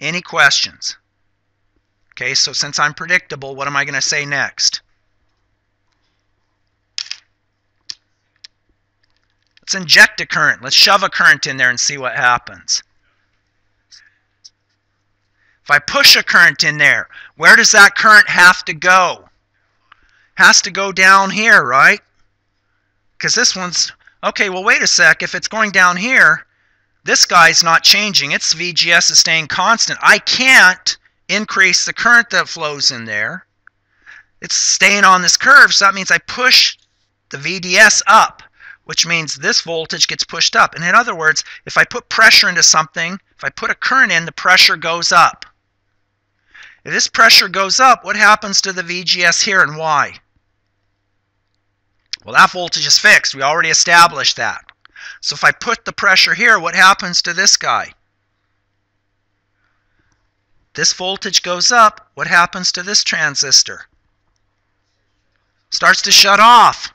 Speaker 1: Any questions? Okay, so since I'm predictable, what am I going to say next? Let's inject a current. Let's shove a current in there and see what happens. If I push a current in there, where does that current have to go? Has to go down here, right? Because this one's, okay, well, wait a sec. If it's going down here, this guy's not changing. Its VGS is staying constant. I can't increase the current that flows in there. It's staying on this curve, so that means I push the VDS up, which means this voltage gets pushed up. And in other words, if I put pressure into something, if I put a current in, the pressure goes up. If this pressure goes up, what happens to the VGS here and why? Well, that voltage is fixed. We already established that. So if I put the pressure here, what happens to this guy? This voltage goes up. What happens to this transistor? Starts to shut off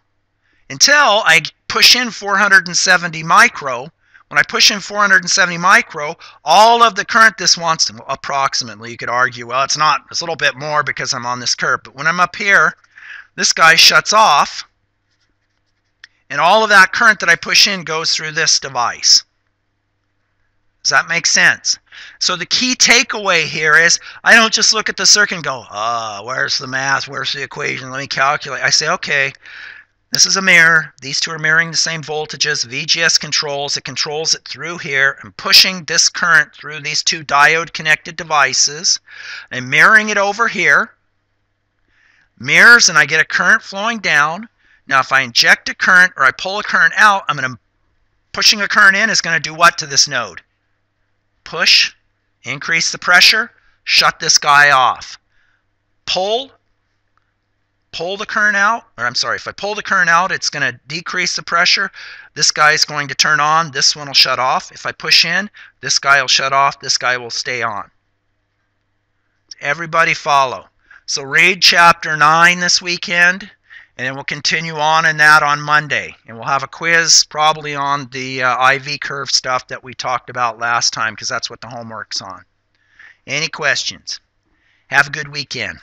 Speaker 1: until I push in 470 micro. When I push in 470 micro, all of the current this wants to, approximately, you could argue, well, it's not, it's a little bit more because I'm on this curve. But when I'm up here, this guy shuts off, and all of that current that I push in goes through this device. Does that make sense? So the key takeaway here is I don't just look at the circuit and go, where's the math, where's the equation, let me calculate. I say, okay, this is a mirror. These two are mirroring the same voltages. VGS controls. It controls it through here. I'm pushing this current through these two diode-connected devices. I'm mirroring it over here. Mirrors, and I get a current flowing down. Now, if I inject a current or I pull a current out, pushing a current in is going to do what to this node? Push, increase the pressure, shut this guy off. Pull the current out, or I'm sorry, if I pull the current out, it's going to decrease the pressure. This guy is going to turn on. This one will shut off. If I push in, this guy will shut off. This guy will stay on. Everybody follow. So read chapter 9 this weekend, and then we'll continue on in that on Monday. And we'll have a quiz probably on the IV curve stuff that we talked about last time, because that's what the homework's on. Any questions? Have a good weekend.